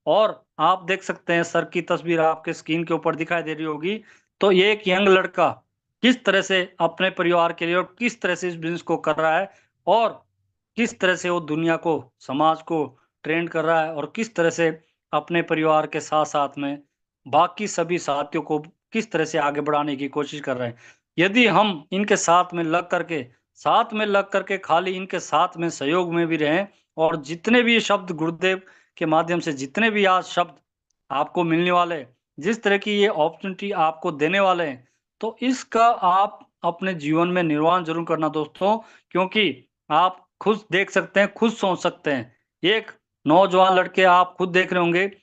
और आप देख सकते हैं सर की तस्वीर आपके स्क्रीन के ऊपर दिखाई दे रही होगी। तो ये एक यंग लड़का किस तरह से अपने परिवार के लिए और किस तरह से इस बिज़नेस को कर रहा है और किस तरह से वो दुनिया को, समाज को ट्रेंड कर रहा है और किस तरह से अपने परिवार के साथ-साथ में बाकी सभी साथियों को किस तरह से आगे बढ़ाने की कोशिश कर रहे हैं। यदि हम इनके साथ में लग करके खाली इनके साथ में सहयोग में भी रहें और जितने भी शब्द गुरुदेव के माध्यम से जितने भी आज शब्द आपको मिलने वाले हैं, जिस तरह की ये अपॉर्चुनिटी आपको देने वाले हैं, तो इसका आप अपने जीवन में निर्वहन ज़रूर करना दोस्तों, क्योंकि आप खुद देख सकते हैं, खुद सोच सकते हैं। एक नौजवान लड़के आप खुद देख रहे होंगे,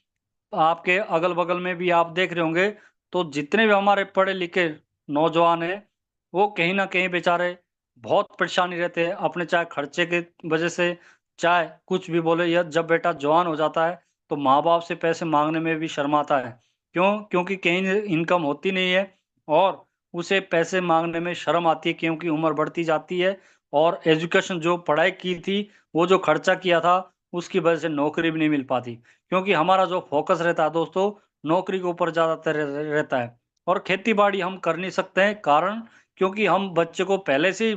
आपके अगल-बगल में भी आप देख रहे होंगे, तो जितने भी हमारे पढ़े-लिखे नौजवान हैं, वो कहीं न कहीं बेचारे बहुत परेशानी रहते हैं, अपने चाहे खर्चे के वजह से, चाहे कुछ भी बोले या जब बेटा जवान हो जाता है, तो माँ-बाप से पैसे माँगने में भी शर्माता है। क्यों? क्योंकि कहीं इनकम होती नहीं है और उसे पैसे माँगने में शर्म आती है क्योंकि उम्र बढ़ती जाती है और एजुकेशन जो पढ़ाई की थी, वो जो खर्चा किया था, उसकी वजह से नौकरी भी नहीं मिल पाती। क्योंकि हमारा जो फ़ोकस रहता है दोस्तों, नौकरी के ऊपर ज़्यादातर रहता है और खेती-बाड़ी हम कर नहीं सकते हैं, कारण क्योंकि हम बच्चे को पहले से ही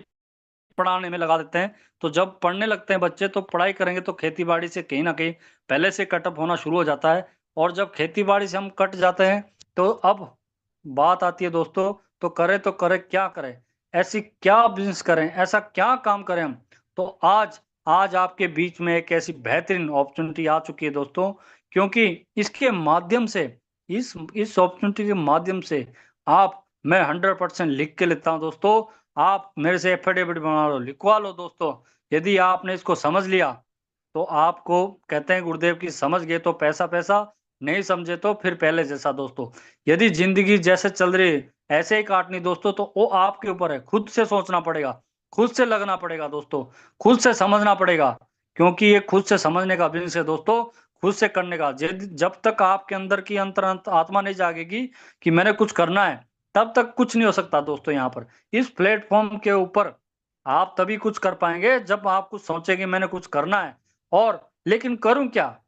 पढ़ाने में लगा देते हैं। तो जब पढ़ने लगते हैं बच्चे तो पढ़ाई करेंगे तो खेती-बाड़ी से कहीं न कहीं पहले से कट ऑफ होना शुरू हो जाता है और जब खेती-बाड़ी से हम कट जाते हैं, तो अब बात आती है दोस्तों, तो करें क्या करें? ऐसी क्या बिज़नेस करें? ऐसा क्या काम करें हम? तो आज आज आपके बीच में एक ऐसी बेहतरीन अपॉर्च्युनिटी आ चुकी है दोस्तों, क्योंकि इसके माध्यम से इस अपॉर्च्युनिटी के माध्यम से आप मैं 100% लिख के लेता हूँ दोस्तों, आप मेरे से एफ़िडेविट बनवा लो, लिखवा लो दोस्तों। यदि आपने इसको समझ लिया, तो आपको कहते हैं गुरुदेव की समझ गए तो पैसा-पैसा, नहीं समझे तो फिर पहले जैसा दोस्तों। यदि ज़िंदगी जैसे चल रही है, ऐसे ही काटनी दोस्तों तो वो आपके ऊपर है, खुद से सोचना पड़ेगा, खुद से लगना पड़ेगा दोस्तों, खुद से समझना पड़ेगा, क्योंकि ये खुद से समझने का बिज़नेस है दोस्तों, खुद से करने का। जब तक आपके अंदर की अंतरंत आत्मा नहीं जागेगी कि मैंने कुछ करना है, तब तक कुछ नहीं हो सकता दोस्तों यहाँ पर। इस प्लेटफ़ॉर्म के ऊपर आप तभी कुछ कर पाएँगे जब आप कुछ सोचेंगे मैंने कुछ करना है और लेकिन करूँ क्या?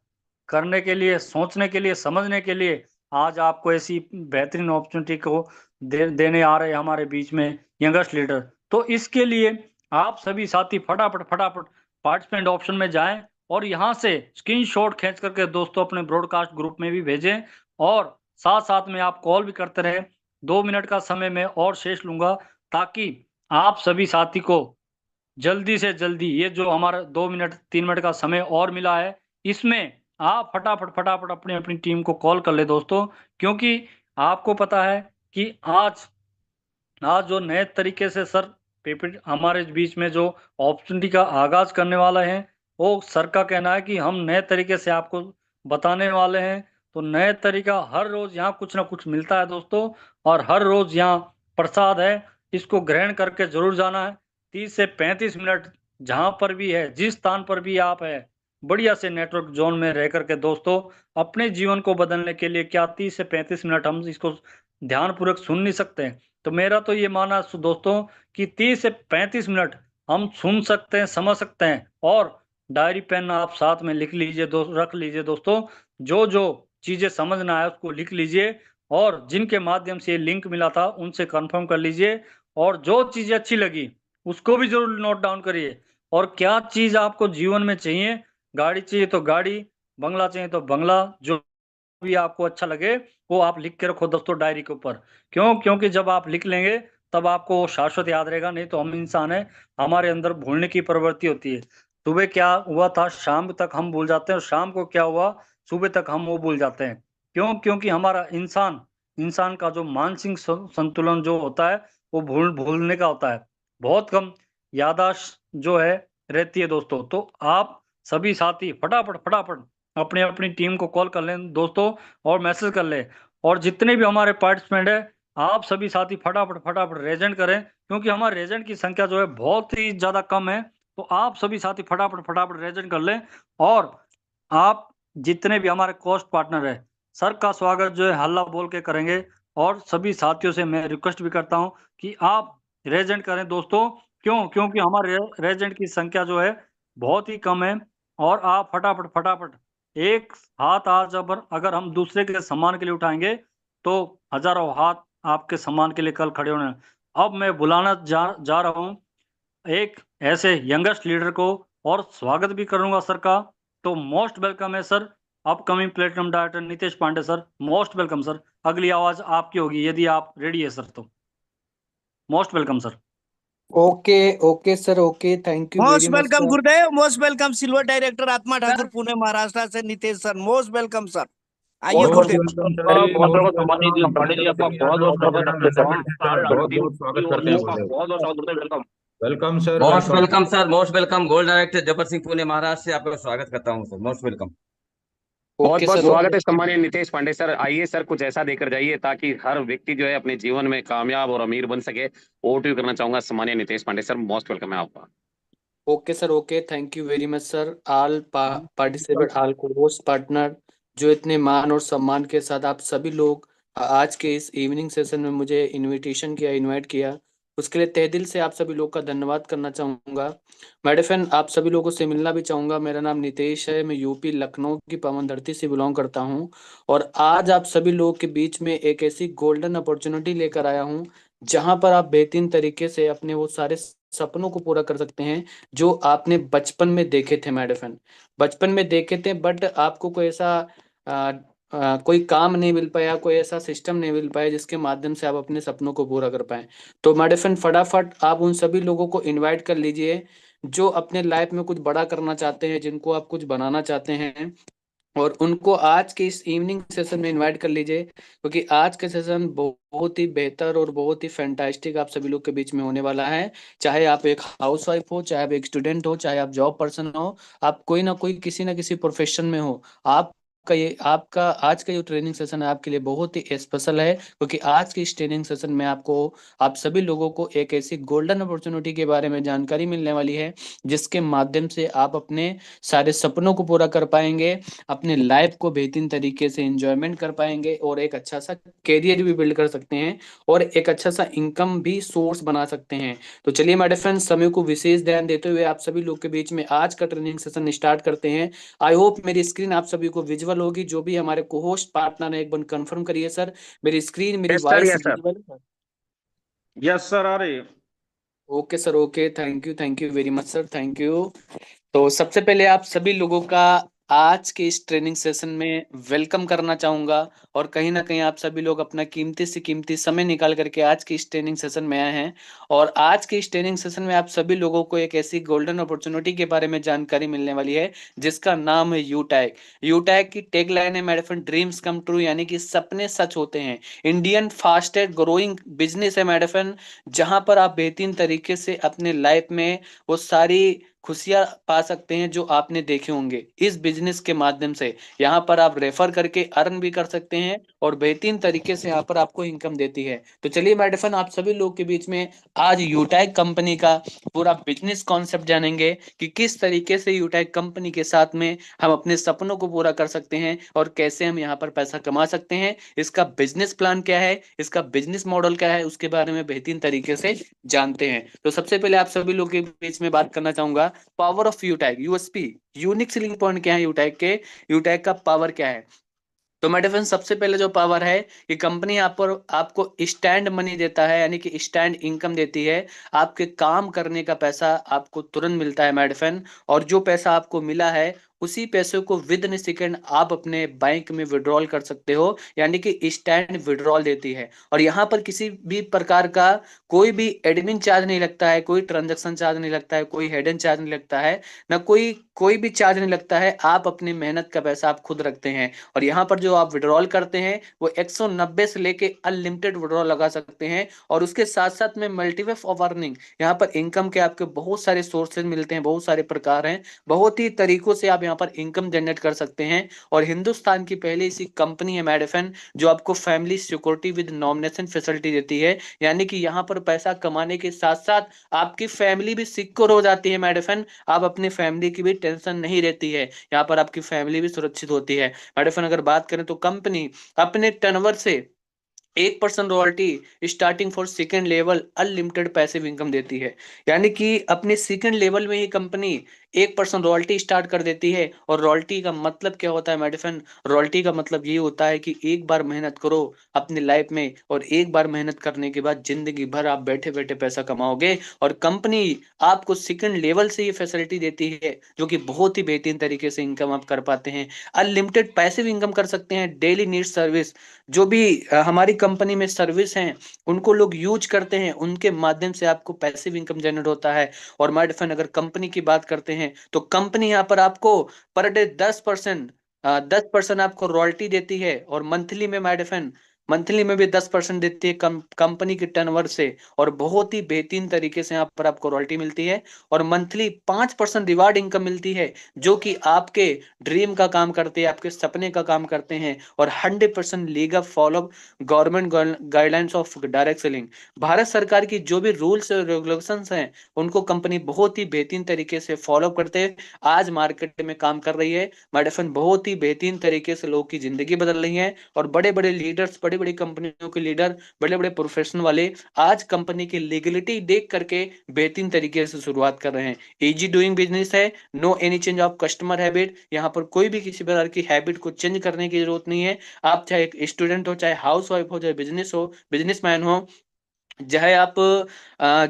करने के लिए, सोचने के लिए, समझने के लिए आज आपको ऐसी बेहतरीन अपॉर्च्युनिटी को देने आ रहे हैं हमारे बीच में यंगस्ट लीडर। तो इसके लिए आप सभी साथी फटाफट पार्टिसिपेंट ऑप्शन में जाएँ और यहाँ से स्क्रीनशॉट खींच कर के दोस्तों अपने ब्रॉडकास्ट ग्रुप में भी भेजें और साथ-साथ में आप कॉल भी करते रहें। 2 मिनट का समय मैं और शेष लूँगा ताकि आप सभी साथी को जल्दी से जल्दी ये जो हमारा 2 मिनट 3 मिनट का समय और मिला है, इसमें आप फटाफट अपनी-अपनी टीम को कॉल कर लें दोस्तों, क्योंकि आपको पता है कि आज आज जो नए तरीके से सर पीपीटी हमारे बीच में जो अपॉर्चुनिटी का आगाज़ करने वाला है, वो सर का कहना है कि हम नए तरीके से आपको बताने वाले हैं। तो नए तरीका हर रोज़ यहाँ कुछ न कुछ मिलता है दोस्तों और हर रोज़ यहाँ प्रसाद है, इसको ग्रहण करके ज़रूर जाना है। 30 से 35 मिनट जहाँ पर भी है, जिस स्थान पर भी आप हैं, बढ़िया से नेटवर्क ज़ोन में रह कर के दोस्तों, अपने जीवन को बदलने के लिए क्या 30 से 35 मिनट हम इसको ध्यानपूर्वक सुन नहीं सकते हैं। तो मेरा तो ये मानना है दोस्तों कि 30 से 35 मिनट हम सुन सकते हैं, समझ सकते हैं और डायरी पेन आप साथ में लिख लीजिए रख लीजिए दोस्तों। जो-जो चीज़ें समझना है उसको लिख लीजिए और जिनके माध्यम से ये लिंक मिला था उनसे कन्फर्म कर लीजिए और जो चीज़ें अच्छी लगी उसको भी ज़रूर नोट डाउन करिए और क्या चीज़ आपको जीवन में चाहिए, गाड़ी चाहिए तो गाड़ी, बंगला चाहिए तो बंगला, जो भी आपको अच्छा लगे, वो आप लिख के रखो दोस्तों डायरी के ऊपर। क्यों? क्योंकि जब आप लिख लेंगे, तब आपको वो शाश्वत याद रहेगा, नहीं तो हम इंसान हैं, हमारे अंदर भूलने की प्रवृत्ति होती है। सुबह क्या हुआ था, शाम तक हम भूल जाते हैं और शाम को क्या हुआ, सुबह तक हम वो भूल जाते हैं। क्यों? क्योंकि हमारा इंसान का जो मानसिक संतुलन जो होता है, वो भूलने का होता है। बहुत कम याददाश्त जो है, रहती है दोस्तों। तो आप सभी साथी फटाफट अपनी-अपनी टीम को कॉल कर लें दोस्तों और मैसेज कर लें और जितने भी हमारे पार्टिसिपेंट हैं, आप सभी साथी फटाफट रेज़ेंट करें क्योंकि हमारे रेज़ेंट की संख्या जो है बहुत ही ज़्यादा कम है। तो आप सभी साथी फटाफट रेज़ेंट कर लें और आप जितने भी हमारे कोस्ट पार्टनर हैं, सर का स्वागत जो है हल्ला बोल के करेंगे और सभी साथियों से मैं रिक्वेस्ट भी करता हूँ कि आप रेज़ेंट करें दोस्तों। क्यों? क्योंकि हमारे रेज़ेंट की संख्या जो है बहुत ही कम है और आप फटाफट एक हाथ आज अगर अगर हम दूसरे के सम्मान के लिए उठाएंगे तो हजारों हाथ आपके सम्मान के लिए कल खड़े होने। अब मैं बुलाना जा रहा हूँ एक ऐसे यंगेस्ट लीडर को, और स्वागत भी करूंगा सर का। तो मोस्ट वेलकम है sir, upcoming platinum director Nitesh Pandey sir, most welcome sir. अगली आवाज आपकी होगी यदि आप रेडी है सर, तो most welcome sir. Okay okay sir, okay, thank you very most much welcome sir. Gurudev, most welcome silver director आत्मा ठाकुर पुणे महाराष्ट्र से Nitesh sir, most welcome sir. आइए मोस्ट गुरुदेव। वेलकम पांडे जी, आपका बहुत बहुत स्वागत है सर, बहुत बहुत स्वागत करते हैं गुरुदेव। बहुत बहुत स्वागत गुरुदेव, welcome. Welcome sir, most welcome. Welcome sir, most welcome. Gold director जबर सिंह पुणे महाराष्ट्र से आपका स्वागत करता हूं सर, मोस्ट वेलकम। बहुत ओके बहुत सर, स्वागत है सम्मानीय नितेश पांडे सर। आइए सर, कुछ ऐसा देकर जाइए ताकि हर व्यक्ति जो है अपने जीवन में कामयाब और अमीर बन सके। ओवरव्यू करना चाहूंगा सम्मानीय Nitesh Pandey sir, most welcome है आपका। Okay sir, okay, thank you very much sir. All participate, all co-host partner, जो इतने मान और सम्मान के साथ आप सभी लोग आज के इस इवनिंग सेशन में मुझे इनविटेशन किया, इनवाइट किया, उसके लिए तहे दिल से आप सभी लोग का धन्यवाद करना चाहूँगा। मेरे फ्रेंड, आप सभी लोगों से मिलना भी चाहूँगा। मेरा नाम नितेश है, मैं यूपी लखनऊ की पावन धरती से बिलोंग करता हूँ, और आज आप सभी लोगों के बीच में एक ऐसी गोल्डन अपॉर्चुनिटी लेकर आया हूँ जहाँ पर आप बेहतरीन तरीके से अपने वो सारे सपनों को पूरा कर सकते हैं जो आपने बचपन में देखे थे। मैडम, बचपन में देखे थे, बट आपको कोई ऐसा आ, कोई काम नहीं मिल पाया, कोई ऐसा सिस्टम नहीं मिल पाया जिसके माध्यम से आप अपने सपनों को पूरा कर पाए। तो मैडम, फटाफट आप उन सभी लोगों को इनवाइट कर लीजिए जो अपने लाइफ में कुछ बड़ा करना चाहते हैं, जिनको आप कुछ बनाना चाहते हैं, और उनको आज के इस इवनिंग सेशन में इनवाइट कर लीजिए, क्योंकि आज का सेशन बहुत ही बेहतर और बहुत ही फैंटास्टिक आप सभी लोग के बीच में होने वाला है। चाहे आप एक हाउसवाइफ हो, चाहे आप एक स्टूडेंट हो, चाहे आप जॉब पर्सन हो, आप कोई ना कोई किसी ना किसी प्रोफेशन में हो, आपका आज का जो ट्रेनिंग सेशन है आपके लिए बहुत ही स्पेशल है, क्योंकि आज के इस ट्रेनिंग सेशन में आपको, आप सभी लोगों को एक ऐसी गोल्डन अपॉर्चुनिटी के बारे में जानकारी मिलने वाली है जिसके माध्यम से आप अपने सारे सपनों को पूरा कर पाएंगे, अपने लाइफ को बेहतरीन तरीके से एंजॉयमेंट कर पाएंगे, और एक अच्छा सा करियर भी बिल्ड कर सकते हैं, और एक अच्छा सा इनकम भी सोर्स बना सकते हैं। तो चलिए माय डियर फ्रेंड्स, समय को विशेष ध्यान देते हुए आप सभी लोग के बीच में आज का ट्रेनिंग सेशन स्टार्ट करते हैं। आई होप मेरी स्क्रीन आप सभी को विजुअल होगी। जो भी हमारे को होस्ट पार्टनर है, एक बार कंफर्म करिए सर, मेरी स्क्रीन, मेरी yes sir, voice yes sir. Visual है? यस सर, आ रही है। Okay sir, okay, thank you very much sir, thank you. तो सबसे पहले आप सभी लोगों का आज के इस ट्रेनिंग सेशन में वेलकम करना चाहूंगा, और कहीं ना कहीं आप सभी लोग अपना कीमती से कीमती समय निकाल करके आज के इस ट्रेनिंग सेशन में आए हैं, और आज के इस ट्रेनिंग सेशन में आप सभी लोगों को एक ऐसी गोल्डन अपॉर्चुनिटी के बारे में जानकारी मिलने वाली है जिसका नाम है यूटैग। यूटैग की टैग लाइन है मेरे फ्रेंड, ड्रीम्स कम ट्रू, यानी कि सपने सच होते हैं। इंडियन फास्टेस्ट ग्रोइंग बिजनेस है मेरे फ्रेंड, जहां पर आप बेहतरीन तरीके से अपने लाइफ में वो सारी खुशियां पा सकते हैं जो आपने देखे होंगे इस बिजनेस के माध्यम से। यहाँ पर आप रेफर करके अर्न भी कर सकते हैं, और बेहतरीन तरीके से यहाँ पर आपको इनकम देती है। तो चलिए मैडम, आप सभी लोग के बीच में आज यूटैग कंपनी का पूरा बिजनेस कॉन्सेप्ट जानेंगे कि किस तरीके से यूटैग कंपनी के साथ में हम अपने सपनों को पूरा कर सकते हैं, और कैसे हम यहाँ पर पैसा कमा सकते हैं, इसका बिजनेस प्लान क्या है, इसका बिजनेस मॉडल क्या है, उसके बारे में बेहतरीन तरीके से जानते हैं। तो सबसे पहले आप सभी लोग के बीच में बात करना चाहूंगा, power of Utag, USP, unique selling point क्या है यूटैग के, यूटैग का पावर क्या है। तो मेरे फ्रेंड, सबसे पहले जो पावर है कि कंपनी आप पर आपको स्टैंड मनी देता है, यानी कि स्टैंड इनकम देती है। आपके काम करने का पैसा आपको तुरंत मिलता है मेरे फ्रेंड, और जो पैसा आपको मिला है उसी पैसे को विद इन सेकेंड आप अपने बैंक में विड्रॉल कर सकते हो, यानी कि स्टैंड विड्रॉल देती है। और यहाँ पर किसी भी प्रकार का कोई भी एडमिन चार्ज नहीं लगता है, कोई ट्रांजेक्शन चार्ज नहीं लगता है, कोई हेडन चार्ज नहीं लगता है, ना कोई कोई भी चार्ज नहीं लगता है। आप अपनी मेहनत का पैसा आप खुद रखते हैं, और यहाँ पर जो आप विड्रॉल करते हैं वो 190 से लेके अनलिमिटेड विड्रॉल लगा सकते हैं। और उसके साथ साथ में मल्टीपल ऑफ अर्निंग, यहाँ पर इनकम के आपके बहुत सारे सोर्सेज मिलते हैं, बहुत सारे प्रकार हैं, बहुत ही तरीकों से आप यहाँ पर इनकम जनरेट कर सकते हैं। और हिंदुस्तान की पहली ऐसी कंपनी है मैडफन जो आपको family security with nomination facility देती है, यानी कि यहाँ पर पैसा कमाने के साथ साथ आपकी फैमिली भी सिक्योर हो जाती है मैडफन। आप अपनी फैमिली की भी टेंशन नहीं रहती है, यहाँ पर आपकी फैमिली भी सुरक्षित होती है। मैडफन, अगर बात करें तो कंपनी अपने टर्नओवर से 1% royalty starting for second level unlimited passive income देती है, यानी कि अपने सेकेंड लेवल में ही कंपनी 1% रॉयल्टी स्टार्ट कर देती है। और रॉयल्टी का मतलब क्या होता है माय डियर फ्रेंड? रॉयल्टी का मतलब ये होता है कि एक बार मेहनत करो अपनी लाइफ में, और एक बार मेहनत करने के बाद जिंदगी भर आप बैठे बैठे पैसा कमाओगे। और कंपनी आपको सेकंड लेवल से ये फैसिलिटी देती है, जो कि बहुत ही बेहतरीन तरीके से इनकम आप कर पाते हैं। अनलिमिटेड पैसिव इनकम कर सकते हैं। डेली नीड सर्विस, जो भी हमारी कंपनी में सर्विस हैं उनको लोग यूज करते हैं, उनके माध्यम से आपको पैसिव इनकम जनरेट होता है। और माय डियर फ्रेंड, अगर कंपनी की बात करते हैं तो कंपनी यहाँ पर आपको पर डे 10% आपको रॉयल्टी देती है। और मंथली में माय डियर फ्रेंड, मंथली में भी 10% देती है कंपनी के टर्नओवर से। और बहुत ही बेहतरीन तरीके से यहाँ पर आपको रॉयल्टी मिलती है। और मंथली 5% रिवार्ड इनकम मिलती है, जो कि आपके ड्रीम का काम करते हैं, आपके सपने का काम करते हैं। और 100% legal follow government guidelines of direct selling. Bharat सरकार की जो भी रूल्स और रेगुलेशंस हैं उनको कंपनी बहुत ही बेहतरीन तरीके से फॉलो करते हैं, आज मार्केट में काम कर रही है। मेडिफिन बहुत ही बेहतरीन तरीके से लोगों की जिंदगी बदल रही है। और बड़े बड़े लीडर्स, बड़ी बड़ी कंपनियों के लीडर, बड़े बड़े प्रोफेशनल वाले आज कंपनी की लीगलिटी देख करके बेहतरीन तरीके से शुरुआत कर रहे हैं। इजी डूइंग बिजनेस है, no any change of customer habit. यहाँ पर कोई भी किसी प्रकार की हैबिट को चेंज करने की जरूरत नहीं है। आप चाहे एक स्टूडेंट हो, चाहे हाउस वाइफ हो, चाहे बिजनेसमैन हो, चाहे आप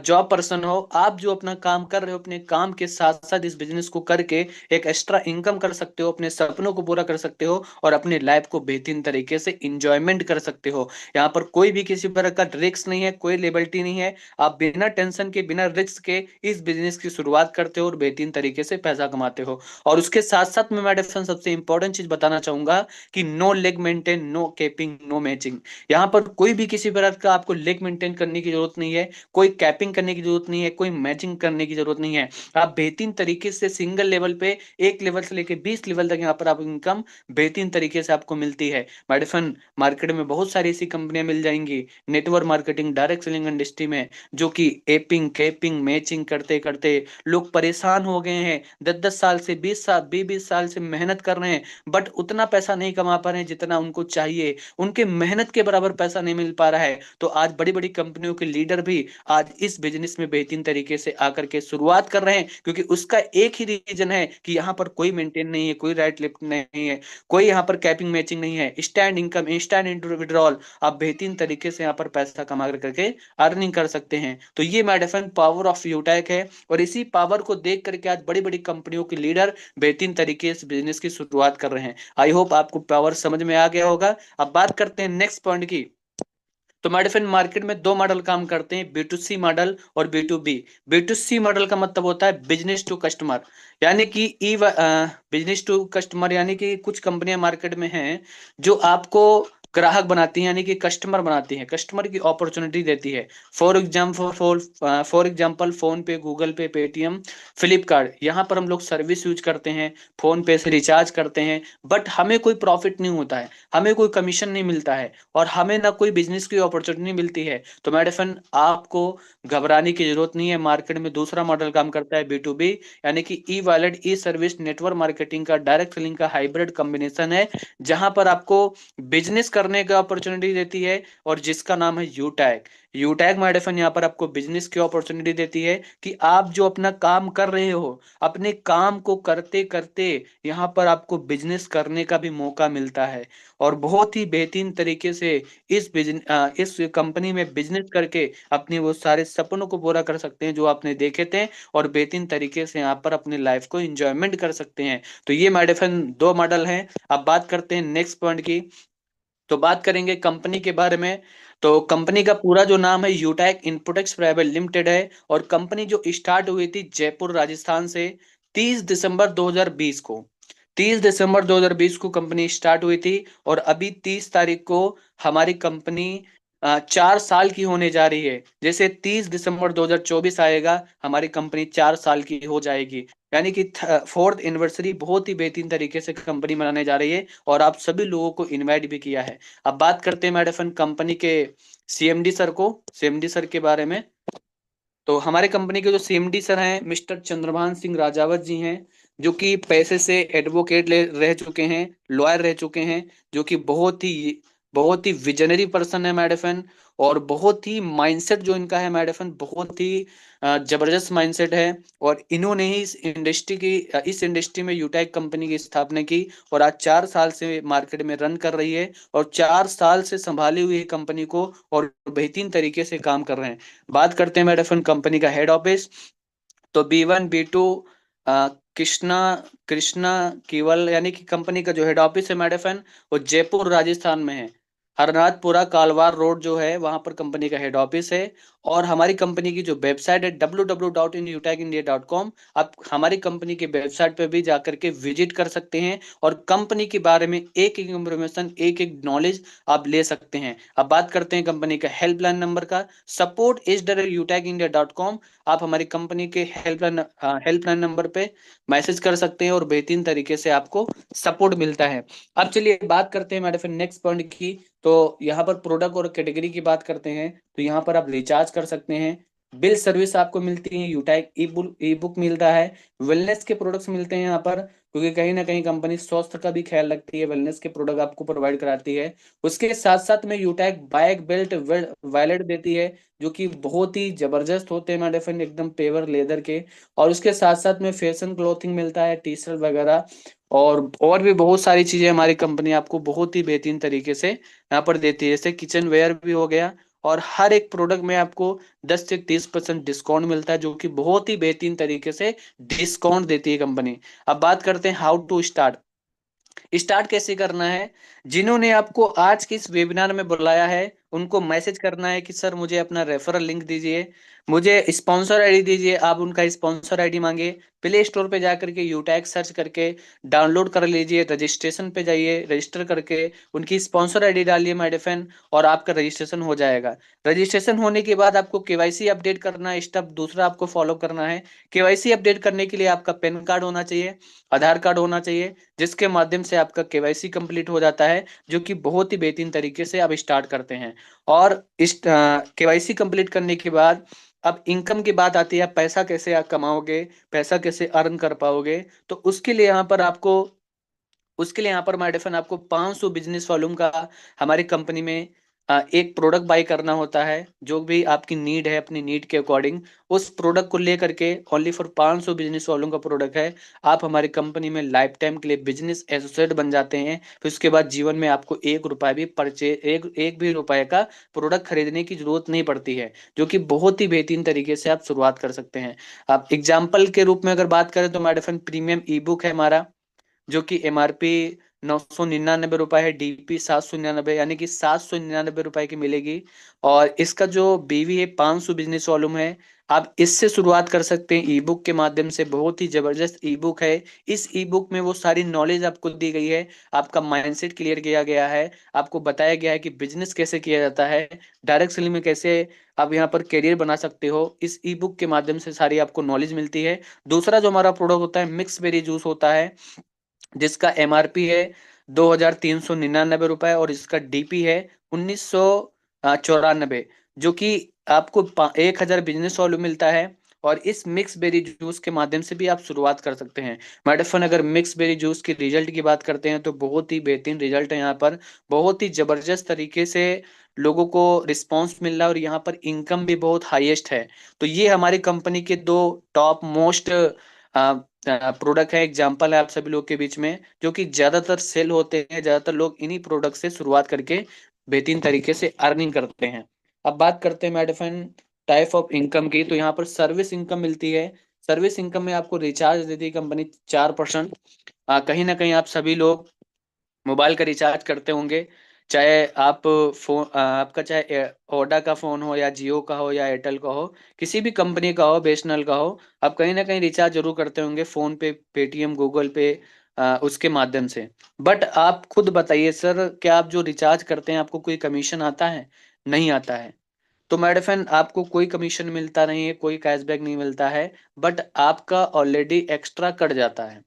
जॉब पर्सन हो, आप जो अपना काम कर रहे हो, अपने काम के साथ साथ इस बिजनेस को करके एक एक्स्ट्रा इनकम कर सकते हो, अपने सपनों को पूरा कर सकते हो और अपनी लाइफ को बेहतरीन तरीके से इंजॉयमेंट कर सकते हो। यहाँ पर कोई भी किसी प्रकार का रिस्क नहीं है, कोई लेबिलिटी नहीं है। आप बिना टेंशन के, बिना रिस्क के इस बिजनेस की शुरुआत करते हो और बेहतरीन तरीके से पैसा कमाते हो। और उसके साथ साथ मैं मैडम सबसे इंपॉर्टेंट चीज बताना चाहूंगा कि no leg maintain, no keeping, no matching. यहाँ पर कोई भी किसी प्रकार का आपको लेग मेंटेन करने की जरूरत नहीं है, कोई कैपिंग करने की जरूरत नहीं है, कोई मैचिंग करने की जरूरत नहीं है। आप बेहतरीन तरीके से सिंगल लेवल पे, एक लेवल से लेकर 20 लेवल तक यहाँ पर आप इनकम बेहतरीन तरीके से आपको मिलती है। मेडिफन मार्केट में बहुत सारी ऐसी कंपनियां मिल जाएंगी network marketing, direct selling industry में, जो कि एपिंग, कैपिंग, मैचिंग करते करते लोग परेशान हो गए हैं। 10-10 साल से, 20 साल, 20 साल से मेहनत कर रहे हैं, बट उतना पैसा नहीं कमा पा रहे हैं जितना उनको चाहिए। उनके मेहनत के बराबर पैसा नहीं मिल पा रहा है। तो आज बड़ी बड़ी कंपनियों के लीडर भी आज इस बिजनेस में बेहतरीन तरीके से आकर के शुरुआत कर रहे हैं, क्योंकि उसका एक ही रीजन है कि यहाँ पर कोई मेंटेन नहीं है, कोई राइट लिफ्ट नहीं है, कोई यहाँ पर कैपिंग मैचिंग नहीं है। स्टैंड इनकम, इंस्टेंट विड्रॉल, आप बेहतरीन तरीके से यहाँ पर पैसा कमा करके अर्निंग कर सकते हैं। तो ये माय डिफरेंट पावर ऑफ यूटैक है। और इसी पावर को देख करके आज बड़ी बड़ी कंपनियों के लीडर बेहतरीन तरीके से बिजनेस की शुरुआत कर रहे हैं। आई होप आपको पावर समझ में आ गया होगा। अब बात करते हैं नेक्स्ट पॉइंट की। तो मेडिफिन मार्केट में दो मॉडल काम करते हैं, B2C मॉडल और B2B। B2C मॉडल का मतलब होता है बिजनेस टू कस्टमर, यानी कि बिजनेस टू कस्टमर, यानी कि कुछ कंपनियां मार्केट में हैं जो आपको ग्राहक बनाती हैं, यानी कि कस्टमर बनाती हैं, कस्टमर की अपॉर्चुनिटी देती है। फॉर एग्जाम्पल फोन पे, गूगल पे, पेटीएम, फ्लिपकार्ट, यहाँ पर हम लोग सर्विस यूज करते हैं, फोन पे से रिचार्ज करते हैं, बट हमें कोई प्रॉफिट नहीं होता है, हमें कोई कमीशन नहीं मिलता है, और हमें ना कोई बिजनेस की अपॉर्चुनिटी मिलती है। तो मेरे फ्रेंड, आपको घबराने की जरूरत नहीं है। मार्केट में दूसरा मॉडल काम करता है B2B, यानी कि ई वॉलेट, ई सर्विस, नेटवर्क मार्केटिंग का, डायरेक्ट सेलिंग का हाइब्रिड कॉम्बिनेशन है, जहां पर आपको बिजनेस करने का अपॉर्चुनिटी देती है, और जिसका नाम है यूटैग। यूटैग मेडिफन यहाँ पर आपको बिजनेस की अपॉर्चुनिटी देती है कि आप जो अपना काम कर रहे हो, अपने काम को करते करते यहाँ पर आपको बिजनेस करने का भी मौका मिलता है। और बहुत ही बेहतरीन तरीके से इस कंपनी में बिजनेस करके अपने वो सारे सपनों को पूरा कर सकते हैं जो आपने देखे थे, और बेहतरीन तरीके से यहाँ पर अपनी लाइफ को एंजॉयमेंट कर सकते हैं। तो ये मेडिफन दो मॉडल हैं। अब बात करते हैं नेक्स्ट पॉइंट की। तो बात करेंगे कंपनी के बारे में। तो कंपनी का पूरा जो नाम है यूटैक इनपुटेक्स प्राइवेट लिमिटेड है, और कंपनी जो स्टार्ट हुई थी जयपुर राजस्थान से 30 दिसंबर 2020 को, 30 दिसंबर 2020 को कंपनी स्टार्ट हुई थी। और अभी 30 तारीख को हमारी कंपनी 4 साल की होने जा रही है। जैसे 30 दिसंबर 2024 आएगा, हमारी कंपनी 4 साल की हो जाएगी, यानी कि 4th एनिवर्सरी बहुत ही बेहतरीन तरीके से कंपनी मनाने जा रही है, और आप सभी लोगों को इनवाइट भी किया है। अब बात करते हैं मैडम कंपनी के CMD सर को, CMD सर के बारे में। तो हमारे कंपनी के जो CMD सर हैं मिस्टर चंद्रभान सिंह राजावत जी हैं, जो कि पैसे से एडवोकेट रह चुके हैं, लॉयर रह चुके हैं, जो कि बहुत ही विजनरी पर्सन है मैडफन, और बहुत ही माइंडसेट जो इनका है मैडफन, बहुत ही जबरदस्त माइंडसेट है। और इन्होंने ही इस इंडस्ट्री में यूटैक कंपनी की स्थापना की, और आज 4 साल से मार्केट में रन कर रही है, और 4 साल से संभाली हुई कंपनी को, और बेहतरीन तरीके से काम कर रहे हैं। बात करते हैं मैडफन कंपनी का हेड ऑफिस, तो B1 B2 कृष्णा कृष्णा केवल यानी कि कंपनी का जो हेड ऑफिस है मैडफन, वो जयपुर राजस्थान में है। हरनाथपुरा कालवार रोड जो है वहां पर कंपनी का हेड ऑफिस है। और हमारी कंपनी की जो वेबसाइट है www.utechindia.com, आप हमारी कंपनी के वेबसाइट पे भी जाकर के विजिट कर सकते हैं, और कंपनी के बारे में एक एक इंफॉर्मेशन, एक एक नॉलेज आप ले सकते हैं। अब बात करते हैं कंपनी का हेल्पलाइन नंबर का, support@utechindia.com। आप हमारी कंपनी के हेल्पलाइन नंबर पे मैसेज कर सकते हैं, और बेहतरीन तरीके से आपको सपोर्ट मिलता है। अब चलिए बात करते हैं मैडम नेक्स्ट पॉइंट की। तो यहाँ पर प्रोडक्ट और कैटेगरी की बात करते हैं, तो यहाँ पर आप रिचार्ज कर सकते हैं, बिल सर्विस आपको मिलती है, यूटैक ई बुक मिलता है, वेलनेस के प्रोडक्ट्स मिलते हैं यहाँ पर, क्योंकि कहीं ना कहीं कंपनी स्वास्थ्य का भी ख्याल रखती है, वेलनेस के प्रोडक्ट आपको प्रोवाइड कराती है। उसके साथ साथ में यूटैक बाइक बेल्ट वॉलेट देती है, जो कि बहुत ही जबरदस्त होते हैं मैडम, एकदम पेवर लेदर के। और उसके साथ साथ में फैशन क्लोथिंग मिलता है, टी शर्ट वगैरह, और भी बहुत सारी चीजें हमारी कंपनी आपको बहुत ही बेहतरीन तरीके से यहाँ पर देती है, जैसे किचन वेयर भी हो गया। और हर एक प्रोडक्ट में आपको 10 से 30% डिस्काउंट मिलता है, जो कि बहुत ही बेहतरीन तरीके से डिस्काउंट देती है कंपनी। अब बात करते हैं हाउ टू स्टार्ट कैसे करना है। जिन्होंने आपको आज के इस वेबिनार में बुलाया है, उनको मैसेज करना है कि सर मुझे अपना रेफरल लिंक दीजिए, मुझे स्पॉन्सर आईडी दीजिए। आप उनका स्पॉन्सर आईडी मांगे, प्ले स्टोर पे जाकर के यूटैक सर्च करके डाउनलोड कर लीजिए, रजिस्ट्रेशन पे जाइए, रजिस्टर करके उनकी स्पॉन्सर आईडी डालिए मैडफेन, और आपका रजिस्ट्रेशन हो जाएगा। रजिस्ट्रेशन होने के बाद आपको केवाईसी अपडेट करना है, स्टेप दूसरा आपको फॉलो करना है। केवाईसी अपडेट करने के लिए आपका पैन कार्ड होना चाहिए, आधार कार्ड होना चाहिए, जिसके माध्यम से आपका केवाईसी कंप्लीट हो जाता है, जो कि बहुत ही बेहतरीन तरीके से आप स्टार्ट करते हैं। और इस केवाईसी कंप्लीट करने के बाद अब इनकम की बात आती है, पैसा कैसे आप कमाओगे, पैसा कैसे अर्न कर पाओगे। तो उसके लिए यहाँ पर मैडफन आपको 500 बिजनेस वॉल्यूम का हमारी कंपनी में एक प्रोडक्ट बाय करना होता है, जो भी आपकी नीड है, अपनी नीड के अकॉर्डिंग उस प्रोडक्ट को लेकर के ओनली फॉर 500 बिजनेस वॉल्यूम का प्रोडक्ट है, आप हमारी कंपनी में लाइफ टाइम के लिए बिजनेस एसोसिएट बन जाते हैं। फिर उसके बाद जीवन में आपको एक भी रुपए का प्रोडक्ट खरीदने की जरूरत नहीं पड़ती है, जो कि बहुत ही बेहतरीन तरीके से आप शुरुआत कर सकते हैं। आप एग्जाम्पल के रूप में अगर बात करें तो मैडफन प्रीमियम ई बुक है हमारा, जो कि MRP 999 रुपए है, DP 799, यानी कि 799 रुपए की मिलेगी। और इसका जो BV है 500 बिजनेस वॉल्यूम है, आप इससे शुरुआत कर सकते हैं ई बुक के माध्यम से। बहुत ही जबरदस्त ई बुक है। इस ई बुक में वो सारी नॉलेज आपको दी गई है, आपका माइंडसेट क्लियर किया गया है, आपको बताया गया है कि बिजनेस कैसे किया जाता है, डायरेक्ट सेलिंग में कैसे आप यहाँ पर करियर बना सकते हो। इस ई बुक के माध्यम से सारी आपको नॉलेज मिलती है। दूसरा जो हमारा प्रोडक्ट होता है मिक्स बेरी जूस होता है, जिसका MRP है 2,399 रुपए, और इसका DP है 1,994, जो कि आपको 1,000 बिजनेस वॉल्यूम मिलता है। और इस मिक्स बेरी जूस के माध्यम से भी आप शुरुआत कर सकते हैं। मैडम अगर मिक्स बेरी जूस के रिजल्ट की बात करते हैं, तो बहुत ही बेहतरीन रिजल्ट है यहाँ पर, बहुत ही जबरदस्त तरीके से लोगों को रिस्पांस मिल रहा है, और यहाँ पर इनकम भी बहुत हाईएस्ट है। तो ये हमारी कंपनी के 2 टॉप मोस्ट प्रोडक्ट है, एग्जाम्पल है आप सभी लोग के बीच में, जो कि ज्यादातर सेल होते हैं, ज्यादातर लोग इन्हीं प्रोडक्ट से शुरुआत करके बेहतरीन तरीके से अर्निंग करते हैं। अब बात करते हैं मैडम टाइप ऑफ इनकम की, तो यहाँ पर सर्विस इनकम मिलती है। सर्विस इनकम में आपको रिचार्ज देती है कंपनी 4%। कहीं ना कहीं आप सभी लोग मोबाइल का रिचार्ज करते होंगे, चाहे आप आपका चाहे ओडा का फोन हो, या जियो का हो, या एयरटेल का हो, किसी भी कंपनी का हो, BSNL का हो, आप कहीं ना कहीं रिचार्ज जरूर करते होंगे, फोन पे, पेटीएम, गूगल पे, उसके माध्यम से। बट आप खुद बताइए सर, क्या आप जो रिचार्ज करते हैं आपको कोई कमीशन आता है? नहीं आता है। तो मैडम आपको कोई कमीशन मिलता नहीं है, कोई कैशबैक नहीं मिलता है, बट आपका ऑलरेडी एक्स्ट्रा कट जाता है।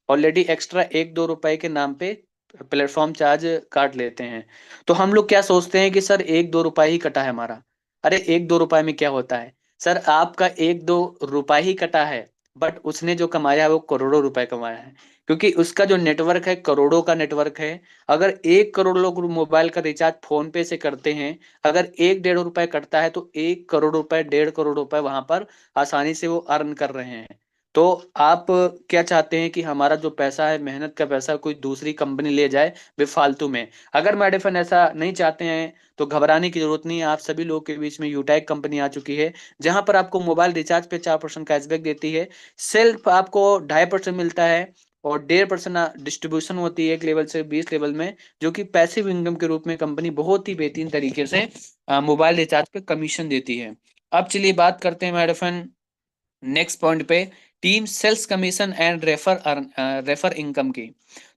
ऑलरेडी एक्स्ट्रा 1-2 रुपए के नाम पे प्लेटफॉर्म चार्ज काट लेते हैं। तो हम लोग क्या सोचते हैं कि सर 1-2 रुपए ही कटा है हमारा। अरे 1-2 रुपए में क्या होता है सर, आपका 1-2 रुपए ही कटा है, बट उसने जो कमाया है वो करोड़ों रुपए कमाया है। क्योंकि उसका जो नेटवर्क है करोड़ों का नेटवर्क है। अगर 1 करोड़ लोग मोबाइल का रिचार्ज फोन पे से करते हैं, अगर 1-1.5 रुपए कटता है तो 1 करोड़ रुपए 1.5 करोड़ रुपए वहां पर आसानी से वो अर्न कर रहे हैं। तो आप क्या चाहते हैं कि हमारा जो पैसा है, मेहनत का पैसा, कोई दूसरी कंपनी ले जाए बेफालतू में? अगर मैडम ऐसा नहीं चाहते हैं तो घबराने की जरूरत नहीं है। आप सभी लोगों के बीच में यूटैक कंपनी आ चुकी है, जहां पर आपको मोबाइल रिचार्ज पे 4% कैशबैक देती है, सेल्फ आपको 2.5% मिलता है और 1.5% डिस्ट्रीब्यूशन होती है 1 लेवल से 20 लेवल में, जो कि पैसिव इनकम के रूप में कंपनी बहुत ही बेहतरीन तरीके से मोबाइल रिचार्ज पे कमीशन देती है। अब चलिए बात करते हैं मैडम नेक्स्ट पॉइंट पे, team sales commission and refer income की।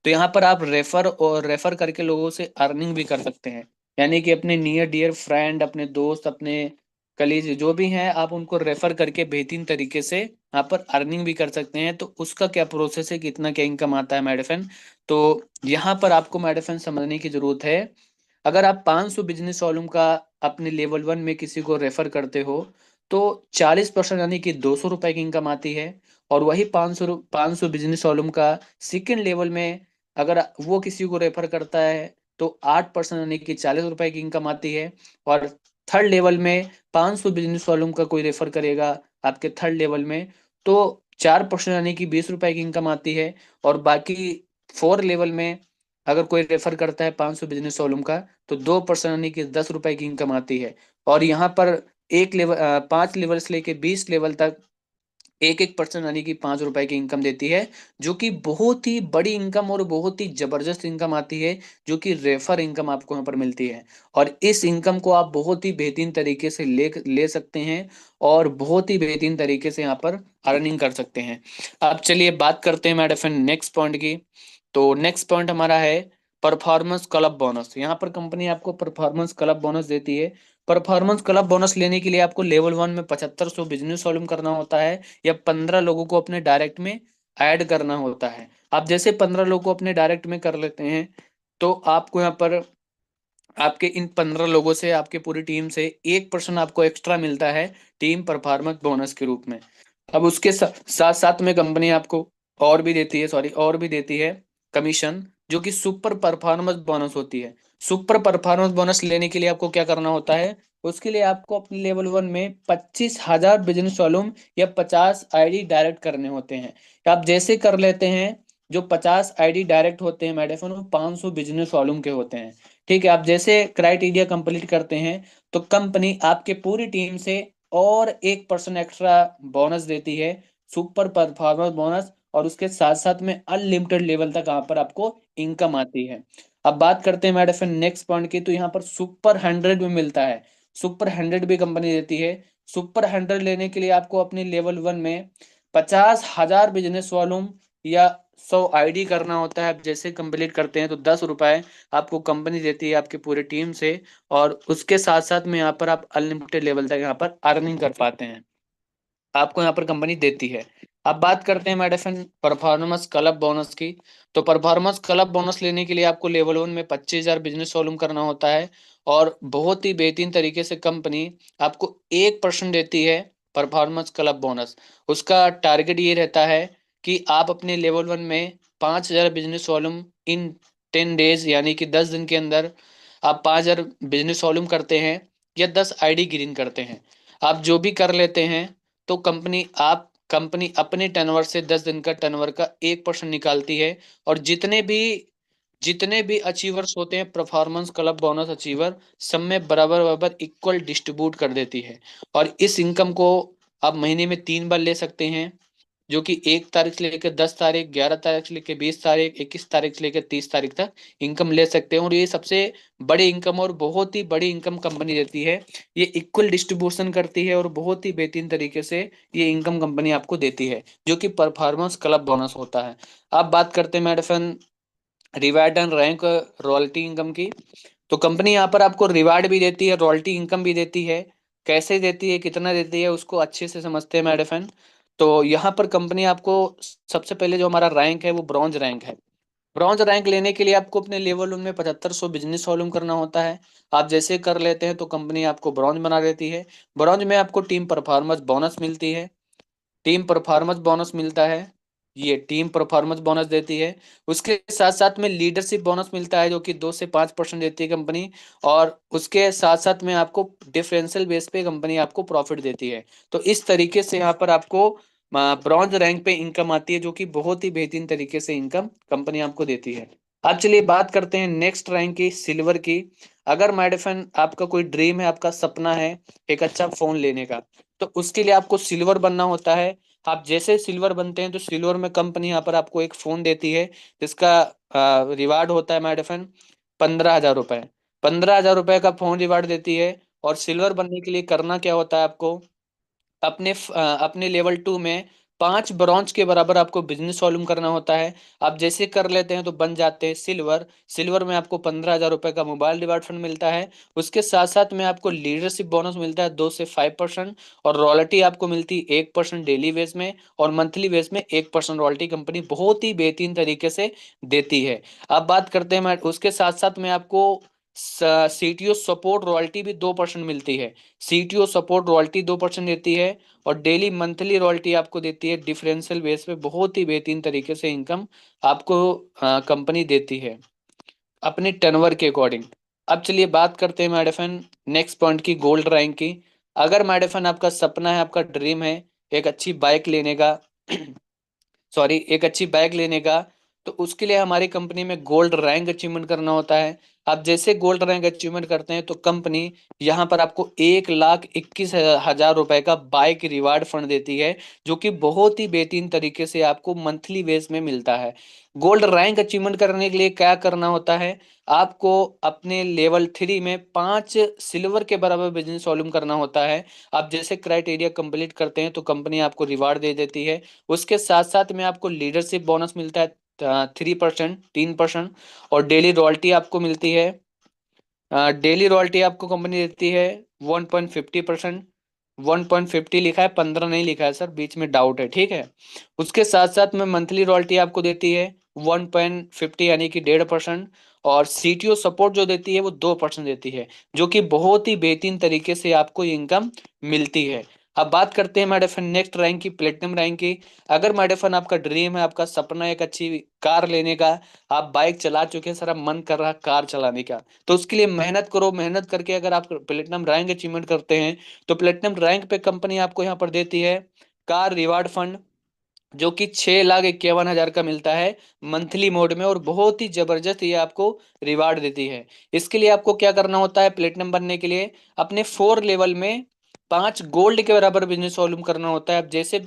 तो यहाँ पर आप रेफर करके लोगों से अर्निंग भी कर सकते हैं, यानी कि अपने नियर डियर फ्रेंड, अपने दोस्त, अपने कलीग जो भी हैं, आप उनको रेफर करके बेहतरीन तरीके से यहाँ पर अर्निंग भी कर सकते हैं। तो उसका क्या प्रोसेस है, कितना क्या इनकम आता है मैडम, तो यहाँ पर आपको मैडम समझने की जरूरत है। अगर आप 500 बिजनेस वॉल्यूम का अपने लेवल 1 में किसी को रेफर करते हो तो 40% यानी कि 200 रुपए की इनकम आती है। और वही 500 बिजनेस वॉल्यूम का सेकेंड लेवल में अगर वो किसी को रेफर करता है तो 8% यानी कि 40 रुपए की इनकम आती है। और थर्ड लेवल में 500 बिजनेस वॉल्यूम का कोई रेफर करेगा आपके थर्ड लेवल में तो 4% यानी कि 20 रुपए की इनकम आती है। और बाकी 4 लेवल में अगर कोई रेफर करता है 500 बिजनेस वॉल्यूम का तो 2% यानी कि 10 रुपए की इनकम आती है। और यहाँ पर 5 लेवल से लेके 20 लेवल तक 1% यानी कि 5 रुपए की इनकम देती है, जो कि बहुत ही बड़ी इनकम और बहुत ही जबरदस्त इनकम आती है, जो कि रेफर इनकम आपको यहाँ पर मिलती है। और इस इनकम को आप बहुत ही बेहतरीन तरीके से ले सकते हैं और बहुत ही बेहतरीन तरीके से यहाँ पर अर्निंग कर सकते हैं। अब चलिए बात करते हैं मैडम नेक्स्ट पॉइंट की। तो नेक्स्ट पॉइंट हमारा है परफॉर्मेंस क्लब बोनस। यहाँ पर कंपनी आपको परफॉर्मेंस क्लब बोनस देती है। परफॉर्मेंस क्लब बोनस लेने के लिए आपको लेवल 1 में 7500 बिजनेस वॉल्यूम करना होता है या 15 लोगों को अपने डायरेक्ट में ऐड करना होता है। आप जैसे 15 लोगों को अपने डायरेक्ट में कर लेते हैं तो आपको यहाँ पर आपके इन 15 लोगों से, आपके पूरी टीम से 1% आपको एक्स्ट्रा मिलता है टीम परफॉर्मेंस बोनस के रूप में। अब उसके साथ साथ में कंपनी आपको और भी देती है, और भी देती है कमीशन, जो कि सुपर परफॉर्मेंस बोनस होती है। सुपर परफॉर्मेंस बोनस लेने के लिए आपको क्या करना होता है, उसके लिए आपको अपने लेवल 1 में 25,000 बिजनेस वॉल्यूम या 50 आईडी डायरेक्ट करने होते हैं। आप जैसे कर लेते हैं, जो 50 आईडी डायरेक्ट होते हैं मैडम वो 500 बिजनेस वॉल्यूम के होते हैं। ठीक है, आप जैसे क्राइटेरिया कंप्लीट करते हैं तो कंपनी आपके पूरी टीम से और 1% एक्स्ट्रा बोनस देती है, सुपर परफॉर्मेंस बोनस। और उसके साथ साथ में अनलिमिटेड लेवल तक यहाँ पर आपको इनकम आती है। अब बात करते हैं मैडम नेक्स्ट पॉइंट की। तो यहाँ पर सुपर 100 में मिलता है, सुपर 100 भी कंपनी देती है। सुपर 100 लेने के लिए आपको अपने लेवल 1 में 50,000 बिजनेस वॉल्यूम या 100 आईडी करना होता है। आप जैसे कंप्लीट करते हैं तो 10 रुपए आपको कंपनी देती है आपके पूरे टीम से। और उसके साथ साथ में यहाँ पर आप अनलिमिटेड लेवल तक यहाँ पर अर्निंग कर पाते हैं, आपको यहाँ पर कंपनी देती है। अब बात करते हैं मैडम परफॉर्मेंस क्लब बोनस की। तो परफॉर्मेंस क्लब बोनस लेने के लिए आपको लेवल 1 में 25,000 बिजनेस वॉल्यूम करना होता है। और बहुत ही बेहतरीन तरीके से कंपनी आपको 1% देती है परफॉर्मेंस क्लब बोनस। उसका टारगेट ये रहता है कि आप अपने लेवल 1 में 5,000 बिजनेस वॉल्यूम इन 10 डेज यानी कि 10 दिन के अंदर आप 5,000 बिजनेस वॉल्यूम करते हैं या 10 आईडी ग्रीन करते हैं, आप जो भी कर लेते हैं तो कंपनी अपने टर्नओवर से 10 दिन का टर्नओवर का 1% निकालती है। और जितने भी अचीवर्स होते हैं परफॉर्मेंस क्लब बोनस अचीवर, सब में बराबर बराबर इक्वल डिस्ट्रीब्यूट कर देती है। और इस इनकम को आप महीने में 3 बार ले सकते हैं, जो कि 1 तारीख से लेकर 10 तारीख, 11 तारीख से लेकर 20 तारीख, 21 तारीख से लेकर 30 तारीख तक इनकम ले सकते हैं। और ये सबसे बड़ी इनकम और बहुत ही बड़ी इनकम कंपनी देती है। ये इक्वल डिस्ट्रीब्यूशन करती है और बहुत ही बेहतरीन तरीके से ये इनकम कंपनी आपको देती है, जो कि परफॉर्मेंस क्लब बोनस होता है। अब बात करते हैं madam reward and rank royalty income की। तो कंपनी यहाँ पर आपको रिवार्ड भी देती है, रॉयल्टी इनकम भी देती है। कैसे देती है, कितना देती है, उसको अच्छे से समझते हैं मैडम। तो यहाँ पर कंपनी आपको सबसे पहले जो हमारा रैंक है वो ब्रॉन्ज रैंक है। ब्रॉन्ज रैंक लेने के लिए आपको अपने लेवल उनमें 7500 बिजनेस वॉल्यूम करना होता है। आप जैसे कर लेते हैं तो कंपनी आपको ब्रॉन्ज बना देती है। ब्रॉन्ज में आपको टीम परफॉर्मेंस बोनस मिलती है, टीम परफॉर्मेंस बोनस मिलता है। ये टीम परफॉर्मेंस बोनस देती है। उसके साथ साथ में लीडरशिप बोनस मिलता है जो कि 2 से 5% देती है कंपनी। और उसके साथ साथ में आपको डिफरेंशियल बेस पे कंपनी आपको प्रॉफिट देती है। तो इस तरीके से यहाँ पर आपको ब्रॉन्ज रैंक पे इनकम आती है, जो कि बहुत ही बेहतरीन तरीके से इनकम कंपनी आपको देती है। अब चलिए बात करते हैं नेक्स्ट रैंक की, सिल्वर की। अगर माय डियर फ्रेंड आपका कोई ड्रीम है, आपका सपना है एक अच्छा फोन लेने का, तो उसके लिए आपको सिल्वर बनना होता है। आप जैसे सिल्वर बनते हैं तो सिल्वर में कंपनी यहाँ पर आपको एक फोन देती है, जिसका रिवार्ड होता है माय डियर फ्रेंड 15,000 रुपए। 15,000 रुपए का फोन रिवार्ड देती है। और सिल्वर बनने के लिए करना क्या होता है आपको, अपने लेवल 2 में 5 ब्रॉन्ज के बराबर आपको बिजनेस वॉल्यूम करना होता है। आप जैसे कर लेते हैं तो बन जाते हैं सिल्वर। सिल्वर में आपको 15,000 रुपए का मोबाइल रिवार्ड फंड मिलता है। उसके साथ साथ में आपको लीडरशिप बोनस मिलता है 2 से 5%। और रॉयल्टी आपको मिलती है 1% डेली बेस में, और मंथली बेस में 1% रॉयल्टी कंपनी बहुत ही बेहतरीन तरीके से देती है। अब बात करते हैं उसके साथ साथ में आपको सीटीओ सपोर्ट रॉयल्टी भी 2% मिलती है। सीटीओ सपोर्ट रॉयल्टी 2% देती है। और डेली मंथली रॉयल्टी आपको देती है डिफरेंशियल बेस पे, बहुत ही बेहतरीन तरीके से इनकम आपको कंपनी देती है अपने टर्नओवर के अकॉर्डिंग। अब चलिए बात करते हैं मैडफन नेक्स्ट पॉइंट की, गोल्ड रैंक की। अगर मैडफन आपका सपना है, आपका ड्रीम है एक अच्छी बाइक लेने का सॉरी एक अच्छी बाइक लेने का, तो उसके लिए हमारी कंपनी में गोल्ड रैंक अचीवमेंट करना होता है। आप जैसे गोल्ड रैंक अचीवमेंट करते हैं तो कंपनी यहाँ पर आपको 1,21,000 रुपए का बाइक रिवार्ड फंड देती है, जो कि बहुत ही बेहतरीन तरीके से आपको मंथली बेस में मिलता है। गोल्ड रैंक अचीवमेंट करने के लिए क्या करना होता है, आपको अपने लेवल 3 में 5 सिल्वर के बराबर बिजनेस वॉल्यूम करना होता है। आप जैसे क्राइटेरिया कंप्लीट करते हैं तो कंपनी आपको रिवार्ड दे देती है। उसके साथ साथ में आपको लीडरशिप बोनस मिलता है 3%। और डेली रॉयल्टी आपको मिलती है, डेली रॉयल्टी आपको कंपनी देती है 1.50%। 1.50 लिखा है, 15 नहीं लिखा है सर, बीच में डाउट है, ठीक है। उसके साथ साथ में मंथली रॉयल्टी आपको देती है 1.50 यानी कि 1.5%। और सीटीओ सपोर्ट जो देती है वो 2% देती है, जो कि बहुत ही बेहतरीन तरीके से आपको इनकम मिलती है। अब बात करते हैं मैडम नेक्स्ट रैंक की, प्लेटिनम रैंक की। अगर मैडम आपका ड्रीम है, आपका सपना है एक अच्छी कार लेने का, आप बाइक चला चुके हैं, सर अब मन कर रहा है कार चलाने का, तो उसके लिए मेहनत करो। मेहनत करके अगर आप प्लेटिनम रैंक अचीवमेंट करते हैं तो प्लेटिनम रैंक पे कंपनी आपको यहाँ पर देती है कार रिवार्ड फंड, जो कि 6,51,000 का मिलता है मंथली मोड में। और बहुत ही जबरदस्त ये आपको रिवार्ड देती है। इसके लिए आपको क्या करना होता है, प्लेटिनम बनने के लिए अपने 4 लेवल में 5 गोल्ड के बराबर बिजनेस वॉल्यूम करना होता है। अब जैसे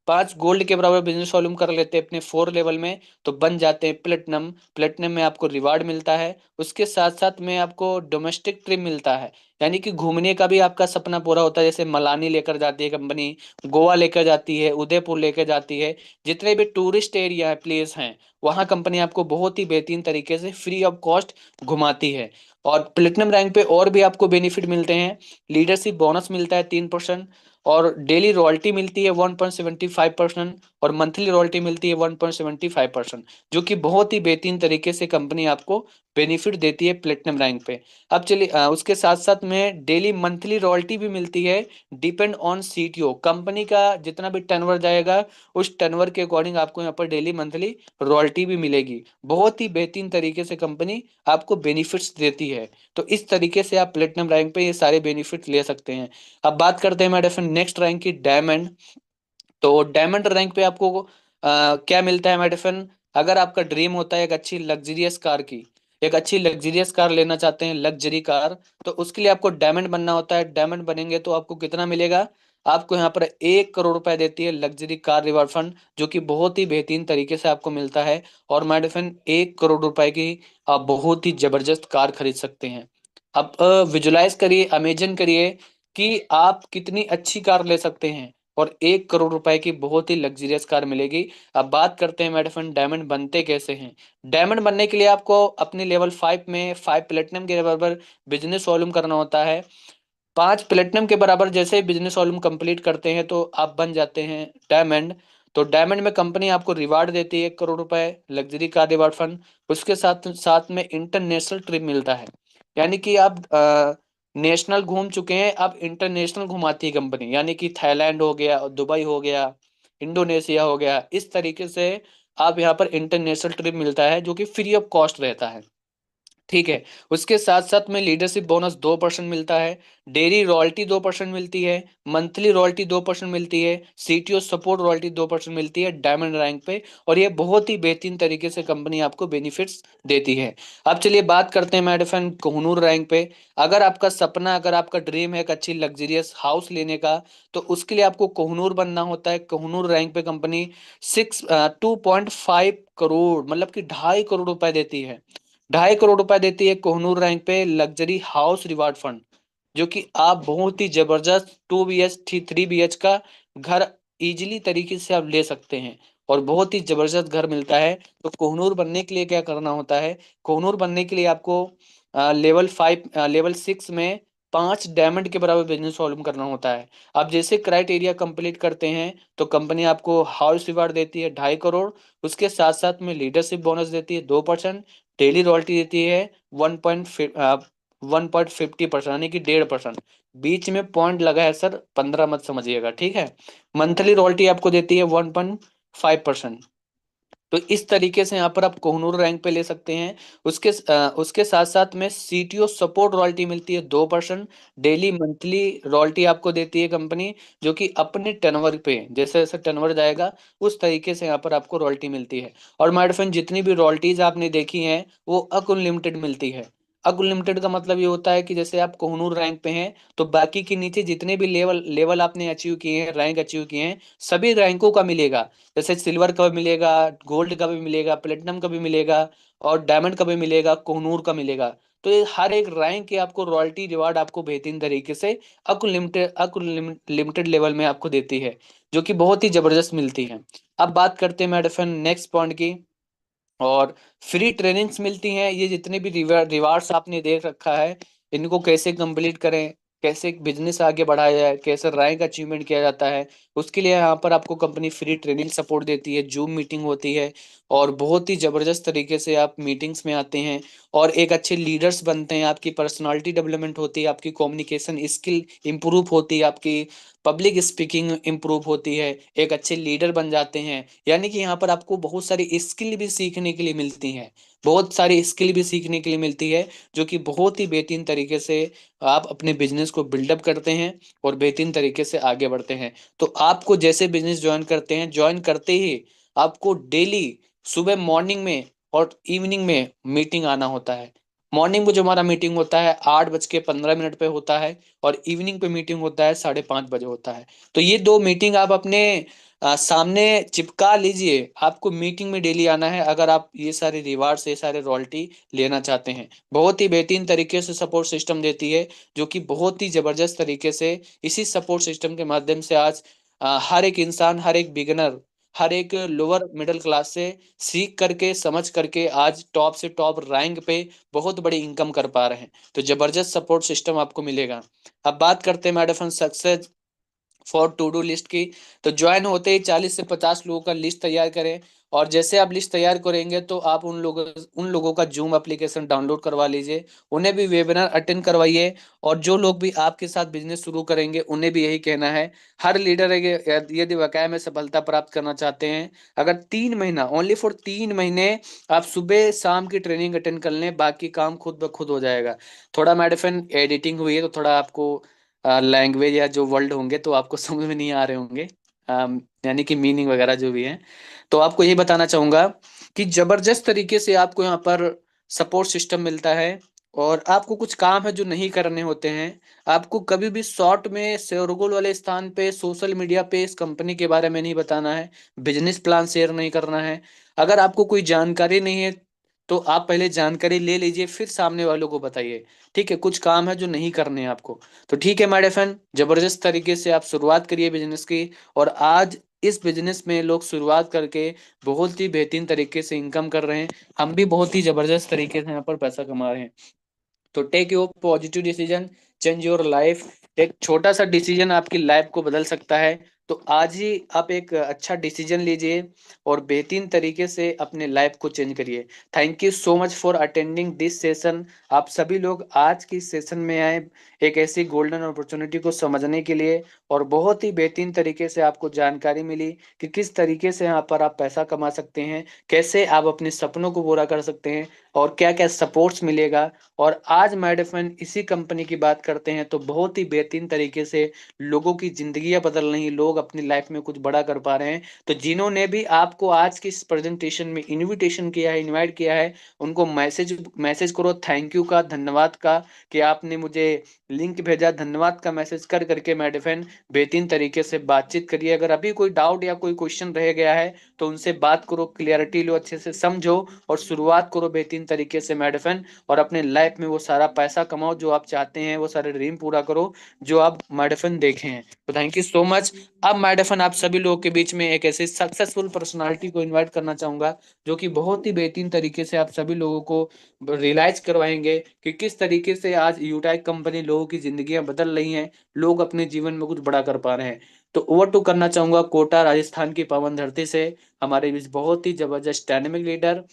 5 गोल्ड के बराबर बिजनेस वॉल्यूम कर लेते हैं अपने 4 लेवल में, तो बन जाते हैं प्लेटिनम। प्लेटिनम में आपको रिवार्ड मिलता है। उसके साथ साथ में आपको डोमेस्टिक ट्रिप मिलता है, यानी कि घूमने का भी आपका सपना पूरा होता है। जैसे मलानी लेकर जाती है कंपनी, गोवा लेकर जाती है, उदयपुर लेकर जाती है, जितने भी टूरिस्ट एरिया प्लेस हैं वहाँ कंपनी आपको बहुत ही बेहतरीन तरीके से फ्री ऑफ कॉस्ट घुमाती है। और प्लेटिनम रैंक पे और भी आपको बेनिफिट मिलते हैं। लीडरशिप बोनस मिलता है 3%। और डेली रॉयल्टी मिलती है 1.75%। और मंथली रॉयल्टी मिलती है 1.75%, जो कि बहुत ही बेहतरीन तरीके से कंपनी आपको बेनिफिट देती है प्लेटिनम रैंक पे। अब चलिए उसके साथ साथ में डेली मंथली रॉयल्टी भी मिलती है, डिपेंड ऑन सीटीओ। कंपनी का जितना भी टर्नओवर जाएगा उस टर्नओवर के अकॉर्डिंग आपको यहाँ पर डेली मंथली रॉयल्टी भी मिलेगी। बहुत ही बेहतरीन तरीके से कंपनी आपको बेनिफिट्स देती है। तो इस तरीके से आप प्लेटिनम रैंक पे ये सारे बेनिफिट ले सकते हैं। अब बात करते हैं मैडम नेक्स्ट रैंक की, डायमंड। तो डायमंड रैंक पे आपको क्या मिलता है मैडम, अगर आपका ड्रीम होता है एक अच्छी लग्जरियस कार की, एक अच्छी लग्जरियस कार लेना चाहते हैं, लग्जरी कार, तो उसके लिए आपको डायमंड बनना होता है। डायमंड बनेंगे तो आपको कितना मिलेगा, आपको यहाँ पर 1 करोड़ रुपए देती है लग्जरी कार रिवार्ड फंड, जो कि बहुत ही बेहतरीन तरीके से आपको मिलता है। और मैडम 1 करोड़ रुपए की आप बहुत ही जबरदस्त कार खरीद सकते हैं। अब विजुलाइज करिए, अमेजन करिए कि आप कितनी अच्छी कार ले सकते हैं और 1 करोड़ रुपए की बहुत ही लग्जरियस कार मिलेगी। अब बात करते हैं मैडम डायमंड बनते कैसे हैं। डायमंड बनने के लिए आपको अपने लेवल 5 में 5 प्लेटिनम के बराबर बिजनेस वॉल्यूम करना होता है। 5 प्लेटिनम के बराबर जैसे ही बिजनेस वॉल्यूम कंप्लीट करते हैं तो आप बन जाते हैं डायमंड। तो डायमंड में कंपनी आपको रिवार्ड देती है 1 करोड़ रुपए लग्जरी कार रिवार्ड फंड। उसके साथ साथ में इंटरनेशनल ट्रिप मिलता है, यानी कि आप नेशनल घूम चुके हैं, अब इंटरनेशनल घुमाती है कंपनी, यानी कि थाईलैंड हो गया, दुबई हो गया, इंडोनेशिया हो गया, इस तरीके से आप यहाँ पर इंटरनेशनल ट्रिप मिलता है जो कि फ्री ऑफ कॉस्ट रहता है। ठीक है, उसके साथ साथ में लीडरशिप बोनस 2% मिलता है, डेली रॉयल्टी 2% मिलती है, मंथली रॉयल्टी 2% मिलती है, सीटीओ सपोर्ट रॉयल्टी 2% मिलती है डायमंड रैंक पे, और ये बहुत ही बेहतरीन तरीके से कंपनी आपको बेनिफिट्स देती है। अब चलिए बात करते हैं मेडिफन कोहनूर रैंक पे। अगर आपका सपना, अगर आपका ड्रीम है एक अच्छी लग्जरियस हाउस लेने का, तो उसके लिए आपको कोहनूर बनना होता है। कोहनूर रैंक पे कंपनी 2.5 करोड़ मतलब कि 2.5 करोड़ रुपए देती है। 2.5 करोड़ रुपए देती है कोहनूर रैंक पे लग्जरी हाउस रिवार्ड फंड, जो कि आप बहुत ही जबरदस्त 2 BH 3 BH का घर इजीली तरीके से आप ले सकते हैं, और बहुत ही जबरदस्त घर मिलता है। तो कोहनूर बनने के लिए क्या करना होता है, कोहनूर बनने के लिए आपको लेवल 6 में 5 डायमंड के बराबर बिजनेस वॉल्यूम करना होता है। आप जैसे क्राइटेरिया कंप्लीट करते हैं तो कंपनी आपको हाउस रिवार्ड देती है 2.5 करोड़, उसके साथ साथ में लीडरशिप बोनस देती है 2%, डेली रॉयल्टी देती है 1.50% यानी कि 1.5%। बीच में पॉइंट लगा है सर, 15 मत समझिएगा, ठीक है। मंथली रॉयल्टी आपको देती है 1.5%। तो इस तरीके से यहाँ पर आप कोहनूर रैंक पे ले सकते हैं। उसके साथ साथ में सीटीओ सपोर्ट रॉयल्टी मिलती है 2%, डेली मंथली रॉयल्टी आपको देती है कंपनी, जो कि अपने टर्नओवर पे जैसे जैसे टर्नओवर जाएगा उस तरीके से यहाँ पर आपको रॉयल्टी मिलती है। और माय फ्रेंड जितनी भी रॉयल्टीज आपने देखी हैं वो अनलिमिटेड मिलती है। अनलिमिटेड का मतलब ये होता है कि जैसे आप कोहनूर रैंक पे हैं तो बाकी के नीचे जितने भी लेवल आपने अचीव किए हैं, रैंक अचीव किए हैं, सभी रैंकों का मिलेगा। जैसे सिल्वर का भी मिलेगा, गोल्ड का भी मिलेगा, प्लेटिनम का भी मिलेगा, और डायमंड का भी मिलेगा, कोहनूर का मिलेगा। तो ये हर एक रैंक के आपको रॉयल्टी रिवार्ड आपको बेहतरीन तरीके से अनलिमिटेड लेवल में आपको देती है, जो कि बहुत ही जबरदस्त मिलती है। अब बात करते हैं मेडिफिन नेक्स्ट पॉइंट की, और फ्री ट्रेनिंग्स मिलती हैं। ये जितने भी रिवार्ड्स आपने देख रखा है, इनको कैसे कंप्लीट करें, कैसे एक बिजनेस आगे बढ़ाया जाए, कैसे रैंक अचीवमेंट किया जाता है, उसके लिए यहाँ पर आपको कंपनी फ्री ट्रेनिंग सपोर्ट देती है। जूम मीटिंग होती है और बहुत ही ज़बरदस्त तरीके से आप मीटिंग्स में आते हैं और एक अच्छे लीडर्स बनते हैं। आपकी पर्सनालिटी डेवलपमेंट होती है, आपकी कम्युनिकेशन स्किल इम्प्रूव होती है, आपकी पब्लिक स्पीकिंग इम्प्रूव होती है, एक अच्छे लीडर बन जाते हैं। यानी कि यहाँ पर आपको बहुत सारी स्किल भी सीखने के लिए मिलती हैं, बहुत सारी स्किल भी सीखने के लिए मिलती है, जो कि बहुत ही बेहतरीन तरीके से आप अपने बिजनेस को बिल्डअप करते हैं और बेहतरीन तरीके से आगे बढ़ते हैं। तो आपको जैसे बिजनेस ज्वाइन करते हैं, ज्वाइन करते ही आपको डेली सुबह मॉर्निंग में और इवनिंग में मीटिंग आना होता है। मॉर्निंग में जो हमारा मीटिंग होता है 8:15 पे होता है, और इवनिंग पे मीटिंग होता है 5:30 होता है। तो ये 2 मीटिंग आप अपने सामने चिपका लीजिए, आपको मीटिंग में डेली आना है अगर आप ये सारे रिवार्ड्स, ये सारे रॉयल्टी लेना चाहते हैं। बहुत ही बेहतरीन तरीके से सपोर्ट सिस्टम देती है, जो कि बहुत ही जबरदस्त तरीके से इसी सपोर्ट सिस्टम के माध्यम से आज हर एक इंसान, हर एक बिगिनर, हर एक लोअर मिडिल क्लास से सीख करके, समझ करके आज टॉप से टॉप रैंक पे बहुत बड़ी इनकम कर पा रहे हैं। तो जबरदस्त सपोर्ट सिस्टम आपको मिलेगा। अब बात करते हैं madam success for to do list की। तो ज्वाइन होते ही 40 से 50 लोगों का लिस्ट तैयार करें, और जैसे आप लिस्ट तैयार करेंगे तो आप उन लोगों का जूम एप्लीकेशन डाउनलोड करवा लीजिए, उन्हें भी वेबिनार अटेंड करवाइए। और जो लोग भी आपके साथ बिजनेस शुरू करेंगे उन्हें भी यही कहना है, हर लीडर यदि वाकई में सफलता प्राप्त करना चाहते हैं, अगर 3 महीना, ओनली फॉर 3 महीने आप सुबह शाम की ट्रेनिंग अटेंड कर लें, बाकी काम खुद ब खुद हो जाएगा। थोड़ा मेडिफिन एडिटिंग हुई है तो थोड़ा आपको लैंग्वेज या जो वर्ड होंगे तो आपको समझ में नहीं आ रहे होंगे, यानी कि मीनिंग वगैरह जो भी है। तो आपको यही बताना चाहूंगा कि जबरदस्त तरीके से आपको यहाँ पर सपोर्ट सिस्टम मिलता है, और आपको कुछ काम है जो नहीं करने होते हैं। आपको कभी भी शॉर्ट में शोरगुल वाले स्थान पे सोशल मीडिया पे इस कंपनी के बारे में नहीं बताना है, बिजनेस प्लान शेयर नहीं करना है। अगर आपको कोई जानकारी नहीं है तो आप पहले जानकारी ले लीजिए, फिर सामने वालों को बताइए। ठीक है, कुछ काम है जो नहीं करने हैं आपको। तो ठीक है माय डियर फ्रेंड, जबरदस्त तरीके से आप शुरुआत करिए बिजनेस की, और आज इस बिजनेस में लोग शुरुआत करके बहुत ही बेहतरीन तरीके से इनकम कर रहे हैं। हम भी बहुत ही जबरदस्त तरीके से यहाँ पर पैसा कमा रहे हैं। तो take your positive decision, change your life. एक छोटा सा डिसीजन आपकी लाइफ को बदल सकता है। तो आज ही आप एक अच्छा डिसीजन लीजिए और बेहतरीन तरीके से अपने लाइफ को चेंज करिए। Thank you so much for attending this session. आप सभी लोग आज की सेशन में आए एक ऐसी गोल्डन अपॉर्चुनिटी को समझने के लिए, और बहुत ही बेहतरीन तरीके से आपको जानकारी मिली कि किस तरीके से यहाँ पर आप पैसा कमा सकते हैं, कैसे आप अपने सपनों को पूरा कर सकते हैं, और क्या क्या सपोर्ट्स मिलेगा। और आज मैडफन इसी कंपनी की बात करते हैं तो बहुत ही बेहतरीन तरीके से लोगों की जिंदगियां बदल रही, लोग अपनी लाइफ में कुछ बड़ा कर पा रहे हैं। तो जिन्होंने भी आपको आज की इस प्रेजेंटेशन में इनविटेशन किया है, इनवाइट किया है, उनको मैसेज करो थैंक यू का, धन्यवाद का, कि आपने मुझे लिंक भेजा। धन्यवाद का मैसेज कर करके मैडफन बेहतरीन तरीके से बातचीत करिए। अगर अभी कोई डाउट या कोई क्वेश्चन रह गया है तो उनसे बात करो, क्लियरिटी लो, अच्छे से समझो और शुरुआत करो बेहतरीन तरीके से मैडफन, और अपने लाइफ में वो सारा पैसा कमाओ जो आप चाहते हैं, वो सारे ड्रीम पूरा करो जो आप मैडफन देखे हैं। तो थैंक यू सो मच। अब मैडफन आप सभी लोगों के बीच में एक ऐसे सक्सेसफुल पर्सनालिटी को इनवाइट करना चाहूंगा जो कि बहुत ही बेहतरीन तरीके से आप सभी लोगों को रियलाइज करवाएंगे कि किस तरीके से आज यूटाइक कंपनी लोगों की जिंदगियां बदल रही हैं, लोग अपने जीवन में कुछ बड़ा कर पा रहे हैं। तो ओवर टू करना चाहूंगा कोटा राजस्थान की पावन धरती से हमारे बीच बहुत ही जबरदस्त डायनेमिक लीडर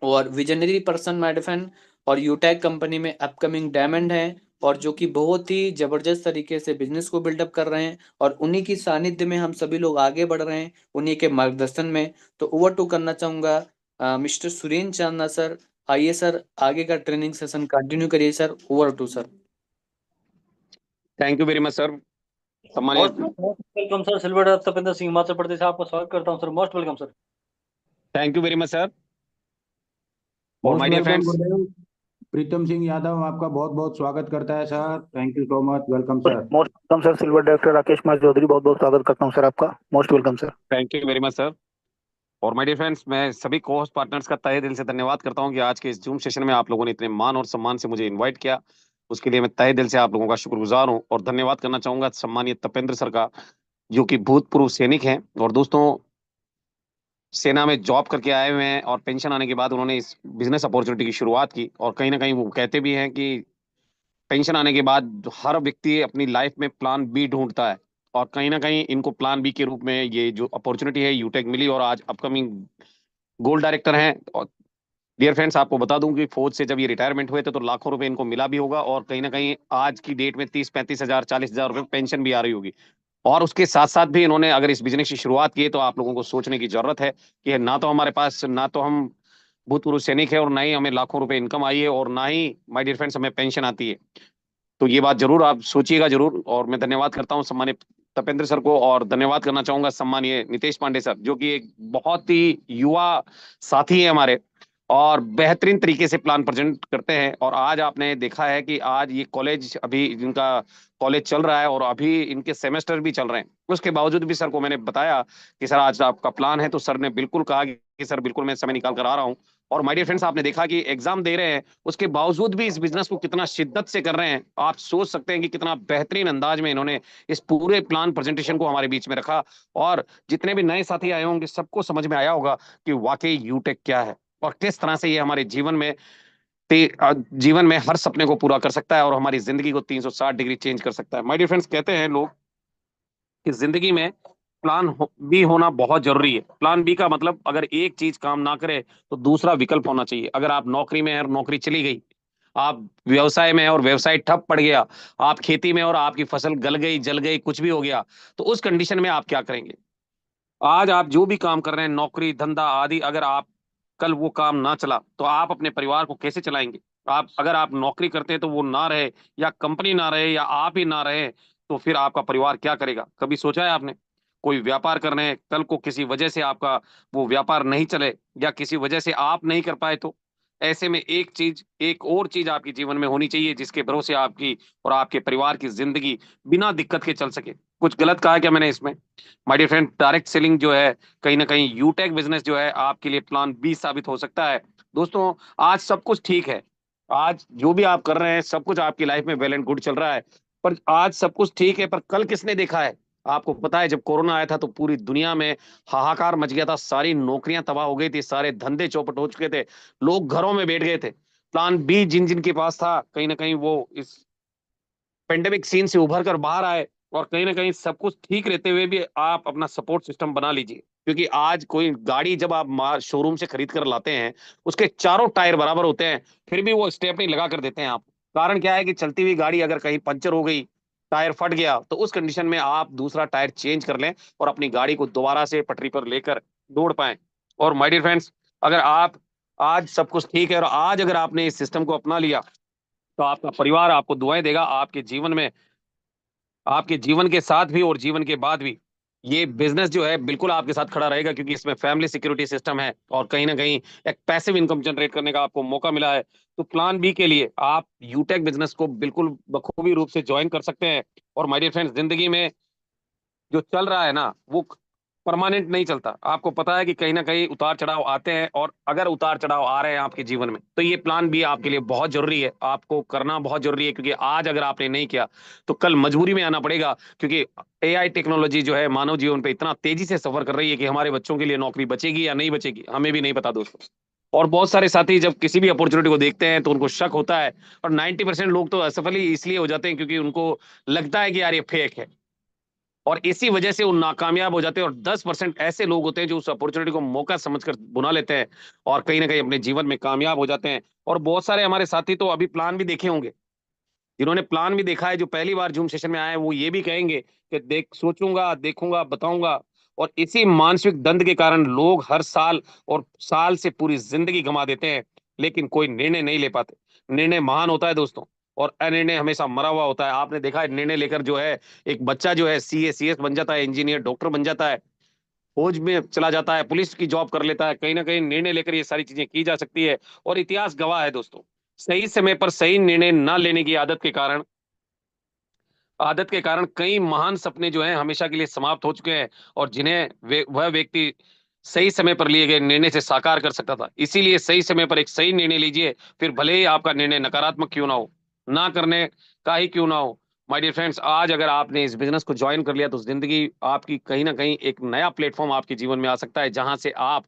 और विजनरी पर्सन मैडफन, और यूटेक कंपनी में अपकमिंग डायमंड है, और जो कि बहुत ही जबरदस्त तरीके से बिजनेस को बिल्डअप कर रहे हैं, और उन्हीं की सानिध्य में हम सभी लोग आगे बढ़ रहे हैं, उन्हीं के मार्गदर्शन में। तो ओवर टू करना चाहूंगा मिस्टर सुरेंद्र चांदना सर। आइए सर, आगे का ट्रेनिंग सेशन कंटिन्यू करिए sir. Over to sir. Thank you very much sir. सम्मानित most welcome sir, silver Tapendra Singh Himachal Pradesh से आपका स्वागत करता हूं sir. Most welcome sir. Thank you very much sir. और most my dear welcome friends, गुरुदेव। प्रीतम सिंह यादव आपका बहुत बहुत स्वागत करता है sir. Thank you so much, welcome sir. Most welcome sir. Silver director Rakesh Kumar Chaudhary बहुत बहुत स्वागत करता हूं सर आपका। Most welcome sir. Thank you very much sir. और माय डियर फ्रेंड्स, मैं सभी को होस्ट पार्टनर्स का तहे दिल से धन्यवाद करता हूं कि आज के इस जूम सेशन में आप लोगों ने इतने मान और सम्मान से मुझे इनवाइट किया। उसके लिए मैं तहे दिल से आप लोगों का शुक्रगुजार हूं, और धन्यवाद करना चाहूंगा सम्मानीय तपेंद्र सर का, जो कि भूतपूर्व सैनिक हैं और दोस्तों सेना में जॉब करके आए हुए हैं, और पेंशन आने के बाद उन्होंने इस बिजनेस अपॉर्चुनिटी की शुरुआत की। और कहीं ना कहीं वो कहते भी हैं कि पेंशन आने के बाद हर व्यक्ति अपनी लाइफ में प्लान बी ढूंढता है, और कहीं ना कहीं इनको प्लान बी के रूप में ये जो अपॉर्चुनिटी है यूटेक मिली, और आज अपकमिंग गोल्ड डायरेक्टर हैं। और डियर फ्रेंड्स, आपको बता दूं कि फौज से जब ये रिटायरमेंट हुए थे तो लाखों रुपए इनको मिला भी होगा, और कहीं ना कहीं आज की डेट में 30-35 हजार 40 हजार रुपए पेंशन भी आ रही होगी। और उसके साथ साथ भी इन्होंने अगर इस बिजनेस की शुरुआत की है तो आप लोगों को सोचने की जरूरत है कि ना तो हमारे पास, ना तो हम भूतपूर्व सैनिक है, और ना ही हमें लाखों रुपए इनकम आई है, और ना ही माय डियर फ्रेंड्स हमें पेंशन आती है। तो ये बात जरूर आप सोचिएगा जरूर। और मैं धन्यवाद करता हूँ सम्मानित तपेंद्र सर को, और धन्यवाद करना चाहूंगा सम्मानीय नितेश पांडे सर, जो कि एक बहुत ही युवा साथी है हमारे, और बेहतरीन तरीके से प्लान प्रेजेंट करते हैं। और आज आपने देखा है कि आज ये कॉलेज, अभी इनका कॉलेज चल रहा है और अभी इनके सेमेस्टर भी चल रहे हैं, उसके बावजूद भी सर को मैंने बताया कि सर आज आपका प्लान है, तो सर ने बिल्कुल कहा कि सर बिल्कुल मैं समय निकाल कर आ रहा हूँ। और माय डियर फ्रेंड्स, आपने देखा कि एग्जाम दे रहे हैं, उसके बावजूद भी इस बिजनेस को कितना शिद्दत से कर रहे हैं। आप सोच सकते हैं कि कितना बेहतरीन अंदाज में इन्होंने इस पूरे प्लान प्रेजेंटेशन को हमारे बीच में रखा। और जितने भी नए साथी आए होंगे सबको समझ में आया होगा कि वाकई यूटेक क्या है, और किस तरह से ये हमारे जीवन में हर सपने को पूरा कर सकता है, और हमारी जिंदगी को 360 डिग्री चेंज कर सकता है। माय डियर फ्रेंड्स, कहते हैं लोग कि जिंदगी में बी होना बहुत जरूरी है। प्लान बी का मतलब, अगर एक चीज काम ना करे तो दूसरा विकल्प होना चाहिए। अगर आप नौकरी में हैं और नौकरी चली गई, आप व्यवसाय में हैं और व्यवसाय ठप पड़ गया, आप खेती में और आपकी फसल गल गई, जल गई, कुछ भी हो गया, तो उस कंडीशन में आप क्या करेंगे? आज आप जो भी काम कर रहे हैं, नौकरी धंधा आदि, अगर आप कल वो काम ना चला तो आप अपने परिवार को कैसे चलाएंगे? आप अगर आप नौकरी करते हैं तो वो ना रहे, या कंपनी ना रहे, या आप ही ना रहे, तो फिर आपका परिवार क्या करेगा? कभी सोचा है आपने? कोई व्यापार कर रहे हैं, कल को किसी वजह से आपका वो व्यापार नहीं चले, या किसी वजह से आप नहीं कर पाए, तो ऐसे में एक और चीज आपके जीवन में होनी चाहिए जिसके भरोसे आपकी और आपके परिवार की जिंदगी बिना दिक्कत के चल सके। कुछ गलत कहा क्या मैंने इसमें? My dear friend, direct selling जो है, कहीं ना कहीं यूटेक बिजनेस जो है आपके लिए प्लान बी साबित हो सकता है। दोस्तों, आज सब कुछ ठीक है, आज जो भी आप कर रहे हैं सब कुछ आपकी लाइफ में वेल एंड गुड चल रहा है, पर आज सब कुछ ठीक है, पर कल किसने देखा है? आपको पता है, जब कोरोना आया था तो पूरी दुनिया में हाहाकार मच गया था, सारी नौकरियां तबाह हो गई थी, सारे धंधे चौपट हो चुके थे, लोग घरों में बैठ गए थे। प्लान बी जिन जिन के पास था, कहीं ना कहीं वो इस पेंडेमिक सीन से उभर कर बाहर आए, और कहीं ना कहीं सब कुछ ठीक रहते हुए भी आप अपना सपोर्ट सिस्टम बना लीजिए, क्योंकि आज कोई गाड़ी जब आप शोरूम से खरीद कर लाते हैं, उसके चारों टायर बराबर होते हैं, फिर भी वो स्टेपनी लगा कर देते हैं आप। कारण क्या है कि चलती हुई गाड़ी अगर कहीं पंचर हो गई, टायर फट गया, तो उस कंडीशन में आप दूसरा टायर चेंज कर लें और अपनी गाड़ी को दोबारा से पटरी पर लेकर दौड़ पाएं। और माय डियर फ्रेंड्स, अगर आप आज सब कुछ ठीक है और आज अगर आपने इस सिस्टम को अपना लिया, तो आपका परिवार आपको दुआएं देगा। आपके जीवन के साथ भी और जीवन के बाद भी ये बिजनेस जो है बिल्कुल आपके साथ खड़ा रहेगा, क्योंकि इसमें फैमिली सिक्योरिटी सिस्टम है और कहीं ना कहीं एक पैसिव इनकम जनरेट करने का आपको मौका मिला है। तो प्लान बी के लिए आप यूटेक बिजनेस को बिल्कुल बखूबी रूप से ज्वाइन कर सकते हैं। और माय डियर फ्रेंड्स, जिंदगी में जो चल रहा है ना, वो परमानेंट नहीं चलता। आपको पता है कि कहीं ना कहीं उतार चढ़ाव आते हैं, और अगर उतार चढ़ाव आ रहे हैं आपके जीवन में, तो ये प्लान भी आपके लिए बहुत जरूरी है, आपको करना बहुत जरूरी है। क्योंकि आज अगर आपने नहीं किया तो कल मजबूरी में आना पड़ेगा, क्योंकि एआई टेक्नोलॉजी जो है मानव जीवन पे इतना तेजी से सफर कर रही है कि हमारे बच्चों के लिए नौकरी बचेगी या नहीं बचेगी हमें भी नहीं पता दोस्तों। और बहुत सारे साथी जब किसी भी अपॉर्चुनिटी को देखते हैं तो उनको शक होता है, और 90% लोग तो असफल ही इसलिए हो जाते हैं क्योंकि उनको लगता है कि यार ये फेक है, और इसी वजह से वो नाकामयाब हो जाते हैं। और 10% ऐसे लोग होते हैं जो उस अपॉर्चुनिटी को मौका समझकर बुना लेते हैं और कहीं ना कहीं अपने जीवन में कामयाब हो जाते हैं। और बहुत सारे हमारे साथी तो अभी प्लान भी देखे होंगे, जिन्होंने प्लान भी देखा है, जो पहली बार जूम सेशन में आए हैं, वो ये भी कहेंगे कि देख सोचूंगा, देखूंगा, बताऊंगा। और इसी मानसिक दंड के कारण लोग हर साल और साल से पूरी जिंदगी गंवा देते हैं, लेकिन कोई निर्णय नहीं ले पाते। निर्णय महान होता है दोस्तों, और अनिर्णय हमेशा मरा हुआ होता है। आपने देखा है निर्णय लेकर जो है एक बच्चा जो है सीए सीएस बन जाता है, इंजीनियर डॉक्टर बन जाता है, फौज में चला जाता है, पुलिस की जॉब कर लेता है। कहीं ना कहीं निर्णय लेकर ये सारी चीजें की जा सकती है, और इतिहास गवाह है दोस्तों। सही समय पर सही निर्णय न लेने की आदत के कारण कई महान सपने जो हैं हमेशा के लिए समाप्त हो चुके हैं, और जिन्हें वह व्यक्ति सही समय पर लिए गए निर्णय से साकार कर सकता था। इसीलिए सही समय पर एक सही निर्णय लीजिए, फिर भले ही आपका निर्णय नकारात्मक क्यों ना हो, ना करने का ही क्यों ना हो। माय डियर फ्रेंड्स, आज अगर आपने इस बिजनेस को ज्वाइन कर लिया तो जिंदगी आपकी कहीं ना कहीं एक नया प्लेटफॉर्म आपके जीवन में आ सकता है, जहां से आप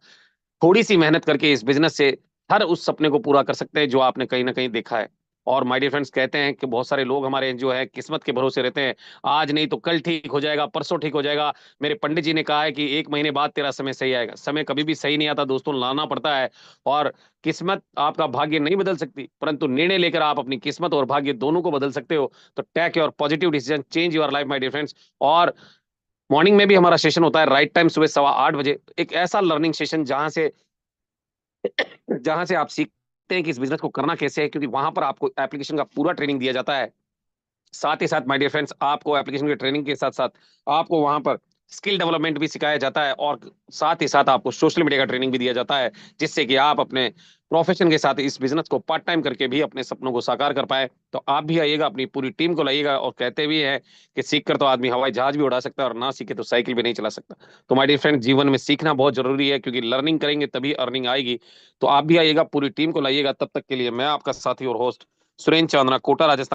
थोड़ी सी मेहनत करके इस बिजनेस से हर उस सपने को पूरा कर सकते हैं जो आपने कहीं ना कहीं देखा है। और माय डियर फ्रेंड्स, कहते हैं कि बहुत सारे लोग हमारे जो है किस्मत के भरोसे रहते हैं, आज नहीं तो कल ठीक हो जाएगा, परसों ठीक हो जाएगा। मेरे पंडित जी ने कहा है कि 1 महीने बाद तेरा समय सही आएगा। समय कभी भी सही नहीं आता दोस्तों, लाना पड़ता है। और किस्मत आपका भाग्य नहीं बदल सकती, परंतु निर्णय लेकर आप अपनी किस्मत और भाग्य दोनों को बदल सकते हो। तो take your positive decision, change your life my dear friends. और मॉर्निंग में भी हमारा सेशन होता है राइट टाइम, सुबह 8:15 बजे, एक ऐसा लर्निंग सेशन जहां से आप सीखते हैं कि इस बिजनेस को करना कैसे है, क्योंकि वहां पर आपको एप्लीकेशन का पूरा ट्रेनिंग दिया जाता है। साथ ही साथ माय डियर फ्रेंड्स, आपको एप्लीकेशन की ट्रेनिंग के साथ साथ आपको वहां पर स्किल डेवलपमेंट भी सिखाया जाता है, और साथ ही साथ आपको सोशल मीडिया का ट्रेनिंग भी दिया जाता है, जिससे कि आप अपने प्रोफेशन के साथ इस बिजनेस को पार्ट टाइम करके भी अपने सपनों को साकार कर पाए। तो आप भी आइएगा, अपनी पूरी टीम को लाइएगा। और कहते भी हैं कि सीख कर तो आदमी हवाई जहाज भी उड़ा सकता है, और ना सीखे तो साइकिल भी नहीं चला सकता। तो माय डियर फ्रेंड, जीवन में सीखना बहुत जरूरी है, क्योंकि लर्निंग करेंगे तभी अर्निंग आएगी। तो आप भी आइएगा, पूरी टीम को लाइएगा। तब तक के लिए मैं आपका साथी और होस्ट सुरेंद्र चांदना, कोटा, राजस्थान।